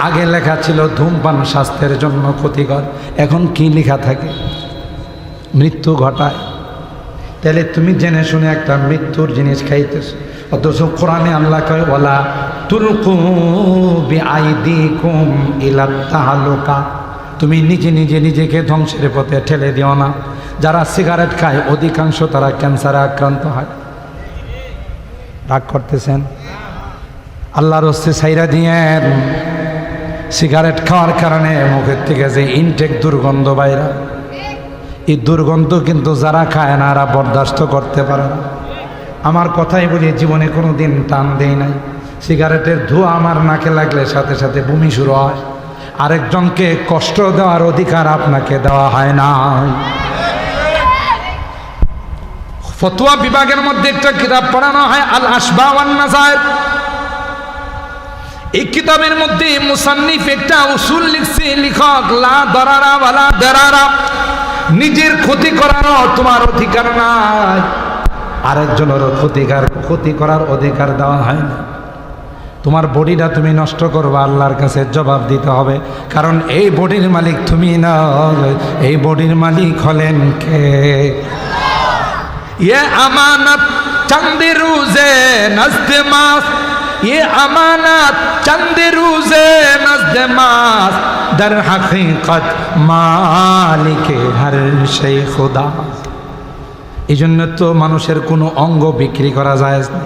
আগে লেখা ছিল ধূমপান স্বাস্থ্যের জন্য ক্ষতিকর, এখন কি লেখা থাকে? মৃত্যু ঘটায়। তাহলে তুমি জেনে শুনে একটা মৃত্যুর জিনিস খাইতেছ, অথচ কোরআনে আল্লাহ কয় ওয়ালা তুলকু বিআইদিকুম ইলা তাহালুকা, তুমি নিজে নিজে নিজেকে ধ্বংসের পথে ঠেলে দিও না। যারা সিগারেট খায় অধিকাংশ তারা ক্যান্সারে আক্রান্ত হয়। রাগ করতেছেন? আল্লাহর হস্তে ছাইরা দিয়েন। সিগারেট খাওয়ার কারণে মুখের থেকে যে ইনটেক দুর্গন্ধ বাইরা, এই দুর্গন্ধ কিন্তু যারা খায় না এরা বরদাস্ত করতে পারে না। আমার কথাই বলি, জীবনে কোনো দিন টান দেই নাই। সিগারেটের ধোঁয়া আমার নাকে লাগলে সাথে সাথে বমি শুরু হয়। আরেকজনকে কষ্ট দেওয়ার অধিকার আপনাকে দেওয়া হয় না। ফতোয়া বিভাগের মধ্যে একটা কিতাব পড়ানো হয় আল আসবা ওয়ান নাযায়ের। এই কিতাবের মধ্যে মুসান্নিফ একটা উসুল লিখছে, লেখক লা দারারা ওয়ালা দারারা, নিজের ক্ষতি করার তোমার অধিকার নাই, আরেকজনের ক্ষতি করার অধিকার দেওয়া হয় না। তোমার বডিটা তুমি নষ্ট করবা, আল্লাহর কাছে জবাব দিতে হবে, কারণ এই বডির মালিক তুমি না, এই বডির মালিক হলেন কে? ये अमानत चंद रोजे नज़्द मास, ये अमानत चंद रोजे नज़्द मास, दर हकीकत मालिक हर शै खुदा। এই জন্য তো মানুষের কোনো অঙ্গ বিক্রি করা যায় না।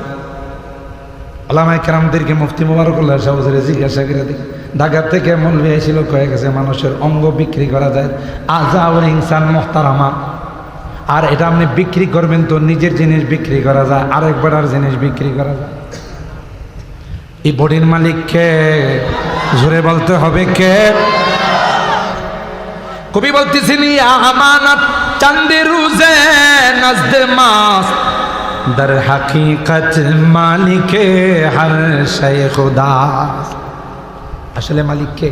ওলামায়ে কেরামদেরকে মুফতি মুবারকুল্লাহ সাহেব হুজুরে জিজ্ঞাসা করে দেখি, ঢাকা থেকে মৌলভী এসেছিল, কয়ে গেছে মানুষের অঙ্গ বিক্রি করা যায়, আজাউল ইনসান মুহতারামা, আর এটা আপনি বিক্রি করবেন তো নিজের জিনিস বিক্রি করা যায়, আরেকবার আর জিনিস বিক্রি করা যায়। এই বডির মালিককে জোরে বলতে হবে কে? কবি বলতেছেন আমানত চাঁদে রুজে নজদে মাস দর হাকিকত মালিকে হর শে খুদা। আসলে মালিককে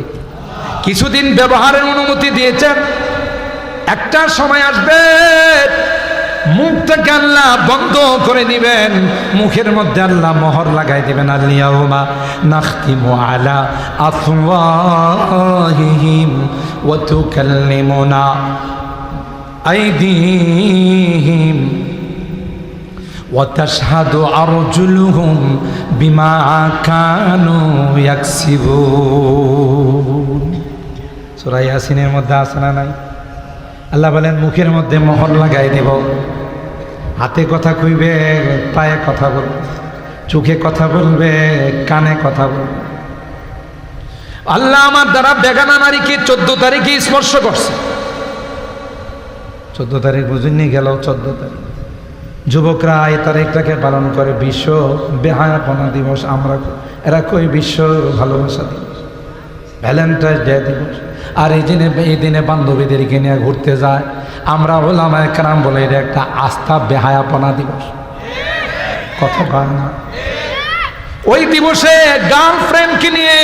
কিছুদিন ব্যবহারের অনুমতি দিয়েছেন, একটা সময় আসবে মুখটাকে আল্লাহ বন্ধ করে দিবেন, মুখের মধ্যে আল্লাহ মোহর লাগাই দিবেন। আল-ইয়াউমা নাখতিমু আলা আফওয়াহিহিম ওয়া তুকাল্লিমুনা আইদিহিম ওয়া তাশহাদু আরজুলুহুম বিমা কানু ইয়াকসিবুন। সূরা ইয়াসিনের মধ্যে আছে না নাই? আল্লাহ বলেন মুখের মধ্যে মোহর লাগাই দেব, হাতে কথা কইবে, পায়ে কথা বলবে, চোখে কথা বলবে, কানে কথা বলবে। আল্লাহ আমার দ্বারা বেগানা নারীকে 14 তারিখে স্পর্শ করছে। 14 তারিখ বুঝুননি, গেল 14 তারিখ। যুবকরা এই তারিখটাকে পালন করে বিশ্ব বেহায়াপনা দিবস। আমরা এরা কই বিশ্ব ভালোবাসা দিবস, ভ্যালেন্টাইন্স ডে দিবস। আর এই দিনে বান্ধবীদেরকে নিয়ে ঘুরতে যায়। আমরা ওলামায়ে কেরাম বলে এটা একটা আস্থা বেহায়াপনা দিবস। কথা কয় না? ওই দিবসে গার্লফ্রেন্ডকে নিয়ে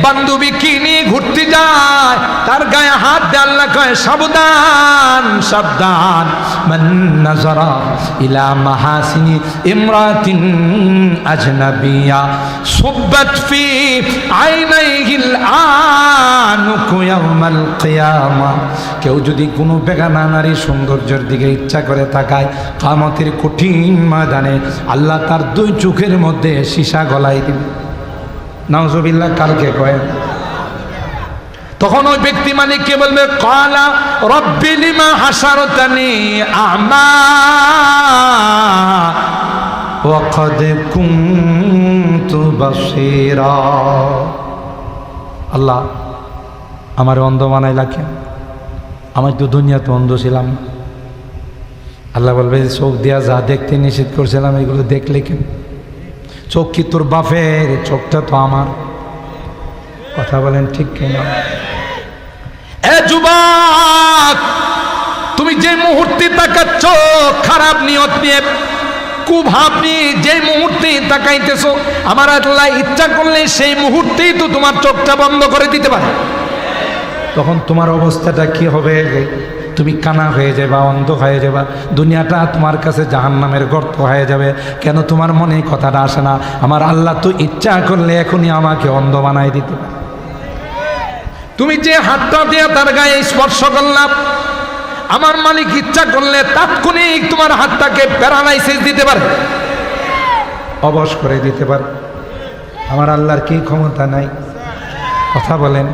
বান্ধবীকে নিয়ে ঘুরতে যায়, তার গায়ে হাত দিয়ে আল্লাহ কয় সাবধান সাবধান, মান নাযারা ইলা মাহাসিনি ইমরাতিন আজনাবিয়া সুব্বাত ফি আইনাইহিল আনুকু ইয়াউমাল কিয়ামা। কেউ যদি কোনো বেগানা নারী সৌন্দর্যের দিকে ইচ্ছা করে তাকায়, কিয়ামতের কঠিন ময়দানে আল্লাহ তার 2 চোখের মধ্যে সীসা গলাই দিবে। নাউজুবিল্লাহ। কালকে কয় তখন ওই ব্যক্তি মালিককে বলবে ক্বালা রব্বি লিমা হাসারতানি আ'মা ওয়া ক্বাদ কুনতু বাসীরা। আল্লাহ আমার অন্ধ বানাইলা কেন? আমি তো দুনিয়াতে অন্ধ ছিলাম। আল্লাহ বলবে চোখ দিয়া যা দেখতে নিষেধ করছিলাম এগুলো দেখলে কেন? চোখ কি তোর বাপের? চোখটা তো আমার। কথা বলেন ঠিক কিনা? এ যুবক, তুমি যে মুহূর্তে তাকাচ্ছ খারাপ নিয়ত নিয়ে, কুভাব নিয়ে যে মুহূর্তে তাকাইতেছো, আমার আল্লাহ ইচ্ছা করলে সেই মুহূর্তেই তো তোমার চোখটা বন্ধ করে দিতে পারে। তখন তোমার অবস্থাটা কি হবে? তুমি কানা হয়ে যাবা, অন্ধ হয়ে যাবা, দুনিয়াটা তোমার কাছে জাহান্নামের গর্ত হয়ে যাবে। কেন তোমার মনে কথাটা আসে না? আমার আল্লাহ তো ইচ্ছা করলে এখনই আমাকে অন্ধ বানাই দিতে পারে। তুমি যে হাতটা দিয়ে তার গায়ে স্পর্শ করলাম, আমার মালিক ইচ্ছা করলে তাৎক্ষণিক তোমার হাতটাকে প্যারালাইসিস দিতে পারে, অবশ করে দিতে পারে। আমার আল্লাহর কি ক্ষমতা নাই? কথা বলেন।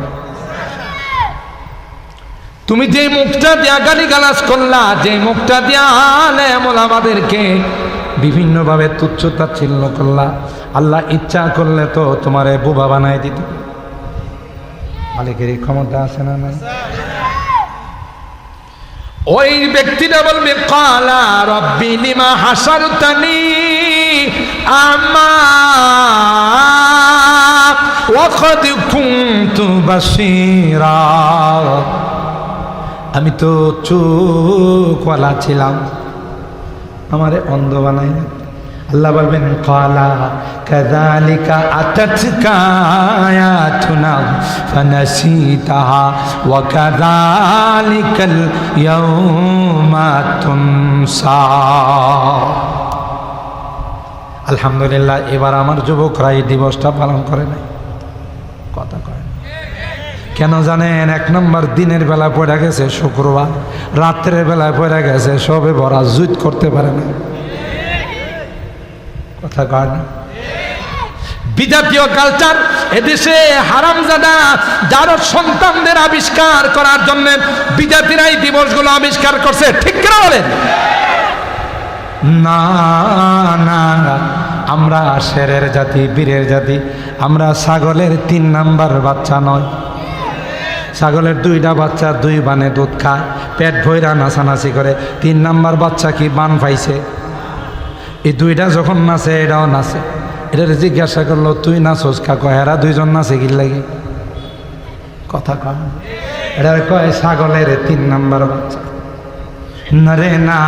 তুমি যে মুখটা দিয়া গালিগালাজ করলা, যে মুখটা দিয়া আলেম ওলামাদেরকে বিভিন্নভাবে তুচ্ছ তাচ্ছিল্য করলা, আল্লাহ ইচ্ছা করলে তো তোমারে বোবা বানায় দিত। মালিকের ক্ষমতা আছে না নাই? ওই ব্যক্তিটা বলবে ক্বালা রব্বি লিমা হাসারতানি আ'মা ওয়া ক্বাদ কুনতু বাসীরা। আমি তো চোখওয়ালা ছিলাম, আমারে অন্ধ বানাই। আল্লাহ বলবেন ক্বালা কাযালিকা আতাতকা আয়াতুনা ফানাসিতাহা ওয়া কাযালিকাল ইয়াউমা তুনসা। আলহামদুলিল্লাহ, এবার আমার যুবকরা এই দিবসটা পালন করে নাই। কথা কয় কেন জানেন? 1 নম্বর দিনের বেলা পড়ে গেছে শুক্রবার, রাত্রের বেলায় পড়ে গেছে সবে বরাত, জুত করতে পারে না। কথা কয় না? বিজাতীয় কালচার এদেশে হারামজাদা যারা সন্তানদের আবিষ্কার করার জন্য বিজাতিরা এই দিবসগুলো আবিষ্কার করছে। ঠিক কিনা বলেন? না না, আমরা শেরের জাতি, বীরের জাতি। আমরা ছাগলের 3 নাম্বার বাচ্চা নয়। ছাগলের 2টা বাচ্চা 2 বানে দুধ খায়, পেট ভইরা নাচানাচি করে। 3 নাম্বার বাচ্চা কি বান পাইছে? এই 2টা যখন নাচে এটাও নাচে। এটার জিজ্ঞাসা করলো তুই নাচোস কা? কয় এরা 2জন নাচে কি লাগে? কথা কয় এটার কয় ছাগলের 3 নাম্বার বাচ্চা। না রে না,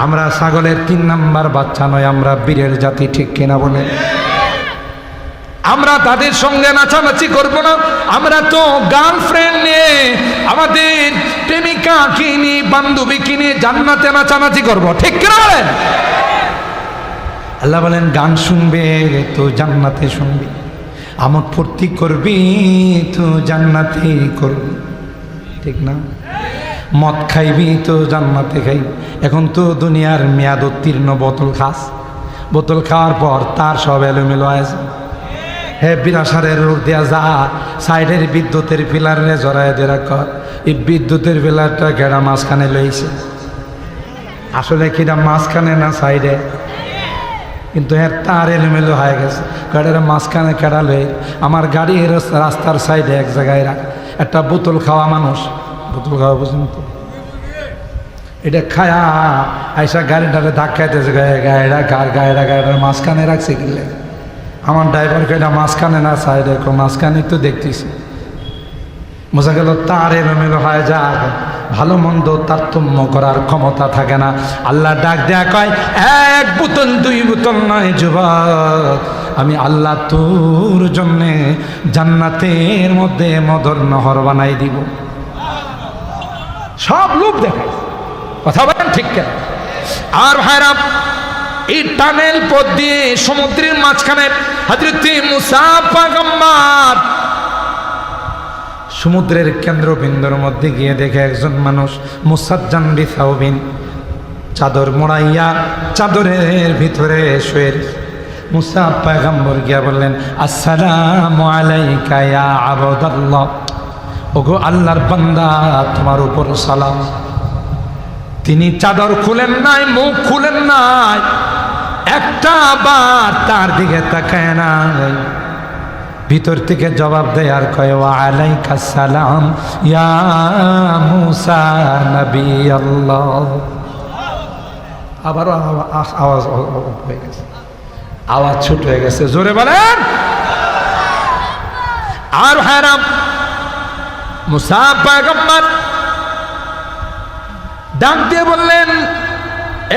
আমরা ছাগলের 3 নাম্বার বাচ্চা নয়, আমরা বীরের জাতি। ঠিক কিনা বলে? আমরা তাদের সঙ্গে নাচানাচি করবো না। আমরা তো গার্লফ্রেন্ড নিয়ে, আমাদের প্রেমিকা কিনে, বান্ধবী কিনে জান্নাতে নাচানাচি করবো। ঠিক কিনা বলেন? আল্লাহ বলেন গান শুনবে তো জান্নাতে শুনবি, আমোদ ফুর্তি করবি তো জান্নাতে করবি। ঠিক না? মদ খাইবি তো জান্নাতে খাইবি। এখন তো দুনিয়ার মেয়াদ উত্তীর্ণ বোতল খাস, বোতল খাওয়ার পর তার সব এলোমেলো আছে। হে বিরাসারের রোড দেওয়া যা, সাইডের বিদ্যুতের পিলারে জড়ায় দেরা কর। এই বিদ্যুতের পিলারটা কেডা মাঝখানে লইছে? আসলে কিটা মাঝখানে না সাইডে? কিন্তু হ্যাঁ তার এলোমেলো হয়ে গেছে। গাড়ির মাঝখানে কেডা লই? আমার গাড়ি রাস্তার সাইডে এক জায়গায় রাখ। একটা বোতল খাওয়া মানুষ, বোতল খাওয়া বুঝুন তো, এটা খায়া আইসা গাড়িটারে ধাক্কাইতেছে, গাড়িটার মাঝখানে রাখছে কিনলে। আমার ড্রাইভারকে এটা মাঝখানে না সাইডে, মাঝখানে তো দেখতেছি। বোঝা গেল তার এলোমেলো হয়ে যায়, ভালো মন্দ তারতম্য করার ক্ষমতা থাকে না। আল্লাহ ডাক দেয়া কয় 1 বোতল 2 বোতল নয় যুবক, আমি আল্লাহ তোর জন্যে জান্নাতের মধ্যে মদর নহর বানাই দিব। সব লোক দেখায়, কথা বলেন ঠিক কেন? আর ভাইরা, এই টানেল পথ দিয়ে সমুদ্রের মাঝখানে হযরত মুসা পয়গম্বর সমুদ্রের কেন্দ্রবিন্দুর মধ্যে গিয়ে দেখে একজন মানুষ মুসাজ্জান বিসাউবিন, চাদর মোড়াইয়া চাদরের ভিতরে শুয়ে। মুসা পয়গম্বর গিয়া বললেন আসসালামু আলাইকা ইয়া আবদাল্লাহ, ওগো আল্লাহর বান্দা তোমার উপর সালাম। তিনি চাদর খুলেন নাই, মুখ খুলেন নাই, একটা বার তার দিকে তাকায় নাই, ভিতর থেকে জবাব দেয় আর কয় ওয়া আলাইকা সালাম ইয়া মুসা নবী আল্লাহ। আবারও আওয়াজ হয়ে গেছে, আওয়াজ ছোট হয়ে গেছে, জোরে বলেন। আর হারাম মুসা পয়গম্বর ডাক দিয়ে বললেন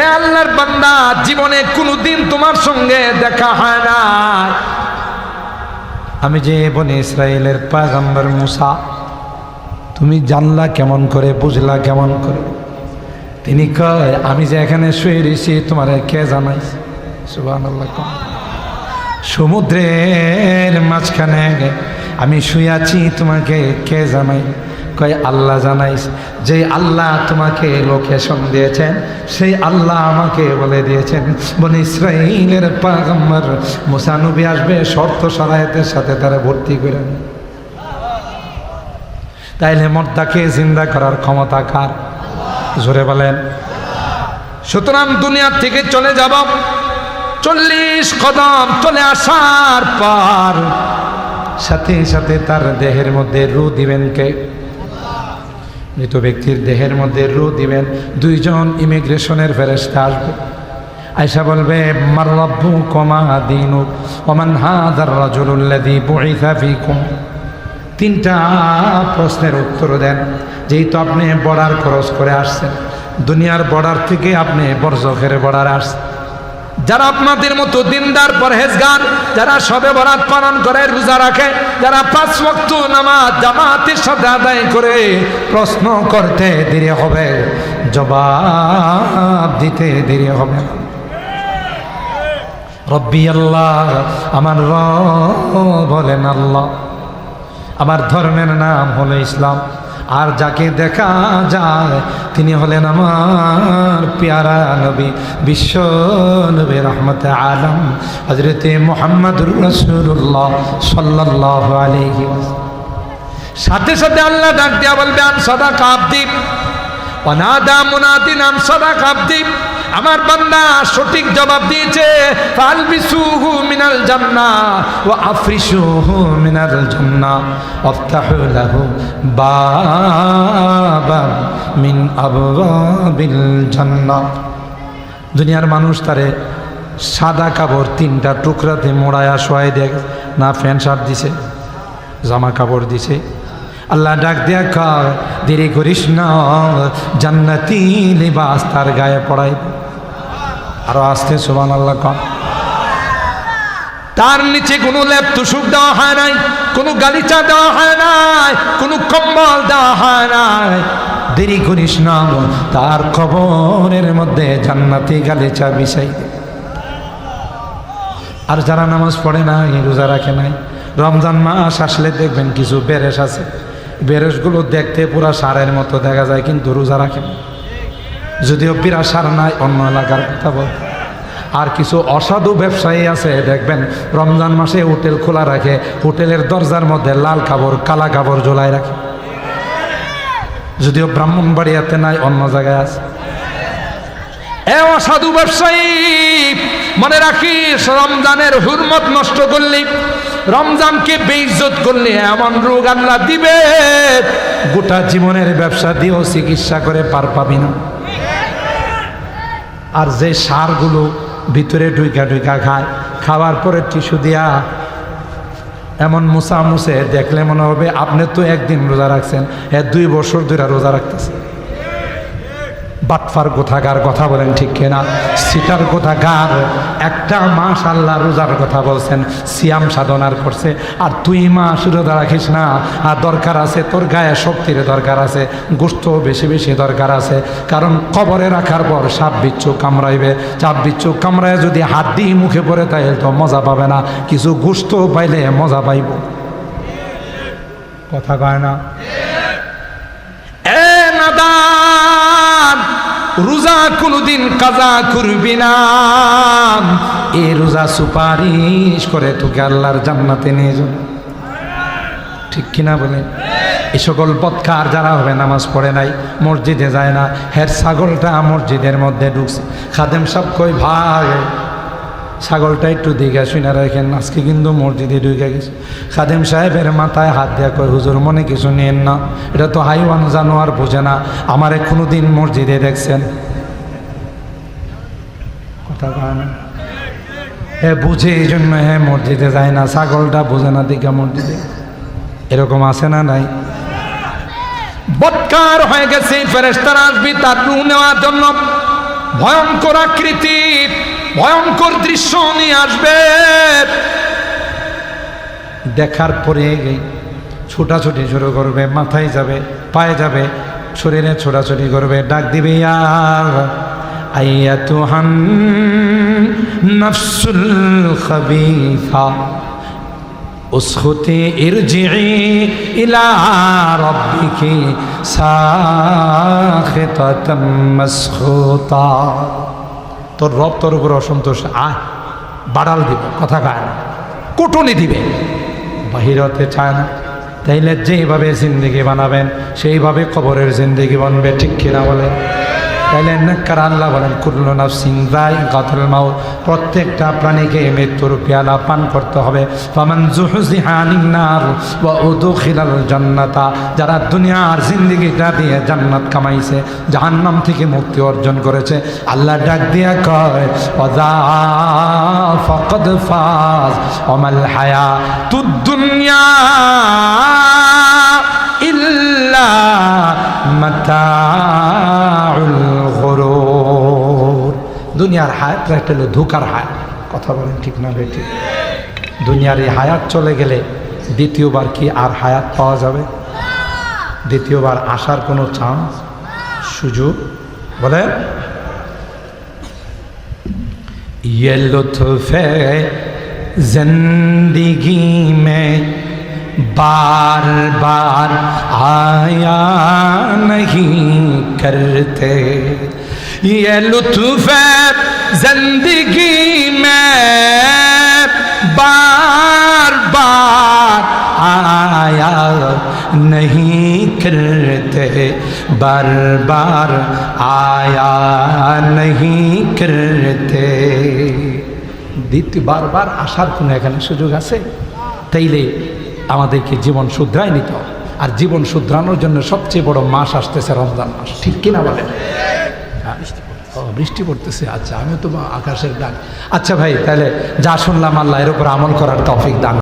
এ আল্লাহর বান্দা, জীবনে কোনোদিন তোমার সঙ্গে দেখা হয় না। আমি যে বনি ইসরায়েলের পয়গম্বর মুসা, তুমি জানলা কেমন করে, বুঝলা কেমন করে? তিনি কয় আমি যে এখানে শুয়ে রয়েছি তোমার কে জানাইছে? সুবহানাল্লাহ। সমুদ্রের মাঝখানে আমি শুয়ে আছি, তোমাকে কে জানাই? কয় আল্লাহ জানাইস। যে আল্লাহ তোমাকে লোকেশন দিয়েছেন, সেই আল্লাহ আমাকে বলে দিয়েছেন বনি ইসরাইলের পয়গম্বর মুসা নবী আসবে, শর্ত সারায়াতের সাথে তারা ভর্তি করে। তাইলে মর্দাকে জিন্দা করার ক্ষমতা কার? জোরে বলেন। সুতরাং দুনিয়া থেকে চলে যাব, 40 কদম চলে আসার পর সাথে সাথে তার দেহের মধ্যে রূহ দিবেন কে? মৃত ব্যক্তির দেহের মধ্যে রূহ দিবেন 2 জন ইমিগ্রেশনের ফেরেশতা আসবে। আয়েশা বলবে মার রাব্বুকুমা দীনুক ওয়া মান হাযার রাজুলুল্লাযী বুইসা ফীকুম। 3টা প্রশ্নের উত্তর দেন। যেহেতু আপনি বর্ডার ক্রস করে আসছেন, দুনিয়ার বর্ডার থেকে আপনি বরজখের বর্ডারে আসছেন, যারা আপনাদের মতো দিনদার পরহেজগার, যারা শবে বরাত পালন করে, রোজা রাখে, যারা 5 ওয়াক্ত নামাজ জামাতের সাথে আদায় করে, প্রশ্ন করতে দেরি হবে, জবাব দিতে দেরি হবে। রব্বি আল্লাহ, আমার রব বলেন আল্লাহ, আমার ধর্মের নাম হলো ইসলাম। আর যাকে দেখা যায় তিনি হলেন আমার প্যারা নবী, বিশ্ব নবী রহমতে আলম হযরতে মুহাম্মদুর রাসূলুল্লাহ সাল্লাল্লাহু আলাইহি ওয়াসাল্লাম। সাথে সাথে আল্লাহ ডাক দিয়া বলবে আন সাদাকা আবদি ওয়া নাদা মুনাদিন আন সাদাকা আবদি। আমার বান্দা সঠিক জবাব দিয়েছে, ফালবিসুহু মিনাল জান্নাহ ওয়া আফরিশুহু মিনাল জান্নাহ ওয়াফতাহু লাহু বাবান মিন আবওয়াবিল জান্নাহ। দুনিয়ার মানুষ তারে সাদা কাপড় 3টা টুকরাতে মোড়ায়া শোয়াই দেয় না, প্যান্ট শার্ট দিছে, জামা কাপড় দিছে। আল্লাহ ডাক দিয়া কয়, দেরি করিস না, জান্নাতি লিবাস তার গায়ে পড়াই। আরো আসতে সুবহানাল্লাহ কম। তার নিচে কোনো লেপ তুষক দেওয়া হয় নাই, কোনো গালিচা দেওয়া হয় নাই, কোনো কম্বল দেওয়া হয় নাই। দেরি করিস না, তার কবরের মধ্যে জান্নাতি গালিচা বিছাই দে। আর যারা নামাজ পড়ে না, রোজা রাখে নাই, রমজান মাস আসলে দেখবেন কিছু বেরেস আছে, বেরেসগুলো দেখতে পুরা সারের মতো দেখা যায়, কিন্তু রোজা রাখে না। যদিও বিরা সার নাই, অন্য এলাকার কথা বল। আর কিছু অসাধু ব্যবসায়ী আছে, দেখবেন রমজান মাসে হোটেল খোলা রাখে, হোটেলের দরজার মধ্যে লাল কাপড় কালা কাপড় ঝোলাই রাখে। যদিও ব্রাহ্মণবাড়িয়াতে নাই, অন্য জায়গায় আছে। এ অসাধু ব্যবসায়ী, মনে রাখিস, রমজানের হুরমত নষ্ট করলি, রমজানকে বেইজ্জত করলে এমন রোগ আল্লাহ দিবে, গোটা জীবনের ব্যবসা দিয়েও চিকিৎসা করে পার পাবি না। আর যে সারগুলো ভিতরে ঢুইকা ঢুইকা খায়, খাওয়ার পরে টিস্যু দিয়া এমন মুসা মুছে, দেখলে মনে হবে আপনি তো একদিন রোজা রাখছেন, 2 বছর ধরে রোজা রাখতেছে। বাটফার কোথাকার কথা বলেন ঠিক কিনা? সিটার কোথাকার। একটা মাস আল্লাহ রোজার কথা বলছেন, সিয়াম সাধনার করছে, আর 2 মাস রোজা রাখিস না। আর দরকার আছে, তোর গায়ে শক্তির দরকার আছে, গোস্ত বেশি বেশি দরকার আছে। কারণ কবরে রাখার পর সাপ বিচ্ছু কামড়াইবে, সাপ বিচ্ছু কামড়ায় যদি হাত দিয়ে মুখে পড়ে, তাইলে তো মজা পাবে না, কিছু গোস্ত পাইলে মজা পাইব। কথা কয় না? এ নাদান, রোজা কোনদিন কাজা করবি না। এই রোজা সুপারিশ করে তোকে আল্লাহর জান্নাতে নিয়ে যাবে। ঠিক কিনা বলে? এই সকল বদকার যারা হবে, নামাজ পড়ে নাই, মসজিদে যায় না, হের ছাগলটা মসজিদের মধ্যে ঢুকছে। খাদেম সাহেব কই, ভাই ছাগলটা একটু দিঘা শুনে রাখেন, আজকে কিন্তু মসজিদে ঢুকে গেছে। খাদেম সাহেবের মাথায় হাত দেয়া কয়, হুজুর মনে কিছু নিয়েন না, এটা তো হাইওয়ান জানোয়ার, বোঝে না, আমারে কোনোদিন মসজিদে দেখছেন? কথা কয় না? বুঝে, এই জন্য মসজিদে যায় না, ছাগলটা বোঝে না দিঘা মসজিদে। এরকম আছে না নাই? বৎকার হয়ে গেছে, ফেরেশতারা আসবে তার রূহ নেওয়ার জন্য। ভয়ঙ্কর আকৃতি, ভয়ঙ্কর দৃশ্য নিয়ে আসবে। দেখার পরে ছোটাছুটি শুরু করবে, মাথায় যাবে, পায়ে যাবে, শরীরে ছোটাছুটি করবে, ডাক দিবে, ইয়া আইয়াতুহান নাফসুল খাবিসা উসখুতি ইরজিই ইলা রাব্বিকি সাখিতাতাম মাসখুতা। তোর রব তোর উপর অসন্তোষ, আয় বাড়াল দিব, কথা কয় না, কুটুনি দিবে, বাহির হতে চায় না। তাইলে যেইভাবে জিন্দেগি বানাবেন সেইভাবে কবরের জিন্দেগি বানবে। ঠিক কিনা বলে? তাইলে নেককার আল্লাহ বলেন, কুল্লু নাফসিন যায়িকাতুল মাউত, প্রত্যেকটা প্রাণীকে মৃত্যুর পেয়ালা পান করতে হবে। ফামান যুহজিহা আনিন নার ওয়া উদখিলাল জান্নাতা, যারা দুনিয়ার জিন্দেগিটা দিয়ে জান্নাত কামাইছে, জাহান্নাম থেকে মুক্তি অর্জন করেছে, আল্লাহ ডাক দিয়া কয়, ওয়াযা ফাকাদ ফাজ ওয়ামাল হায়াতুদ দুনিয়া ইল্লা মাতাউল গুরুর। দুনিয়ার হায়াতটা একটা হলো ধোঁকার হায়াত। কথা বলেন ঠিক না বেটি? দুনিয়ার এই হায়াত চলে গেলে দ্বিতীয়বার কি আর হায়াত পাওয়া যাবে? দ্বিতীয়বার আসার কোনো চান্স, সুযোগ? বলেন, ये लुत्फ़ जिंदगी में बार बार आया नहीं करते, ये लुत्फ़ जिंदगी में बार बार आया नहीं करते, बार बार आया नहीं करते। দ্বিতীয় বারবার আসার কোনো এখানে সুযোগ আছে? তাইলে আমাদেরকে জীবন শুধরাই নিতে হবে। আর জীবন শুধরানোর জন্য সবচেয়ে বড় মাস আসতেছে রমজান মাস, ঠিক কিনা বলেন? বৃষ্টি পড়তেছে, আচ্ছা, আমি তো আকাশের ডাক। আচ্ছা ভাই, তাহলে যা শুনলাম আল্লাহ এর উপর আমল করার তৌফিক দান।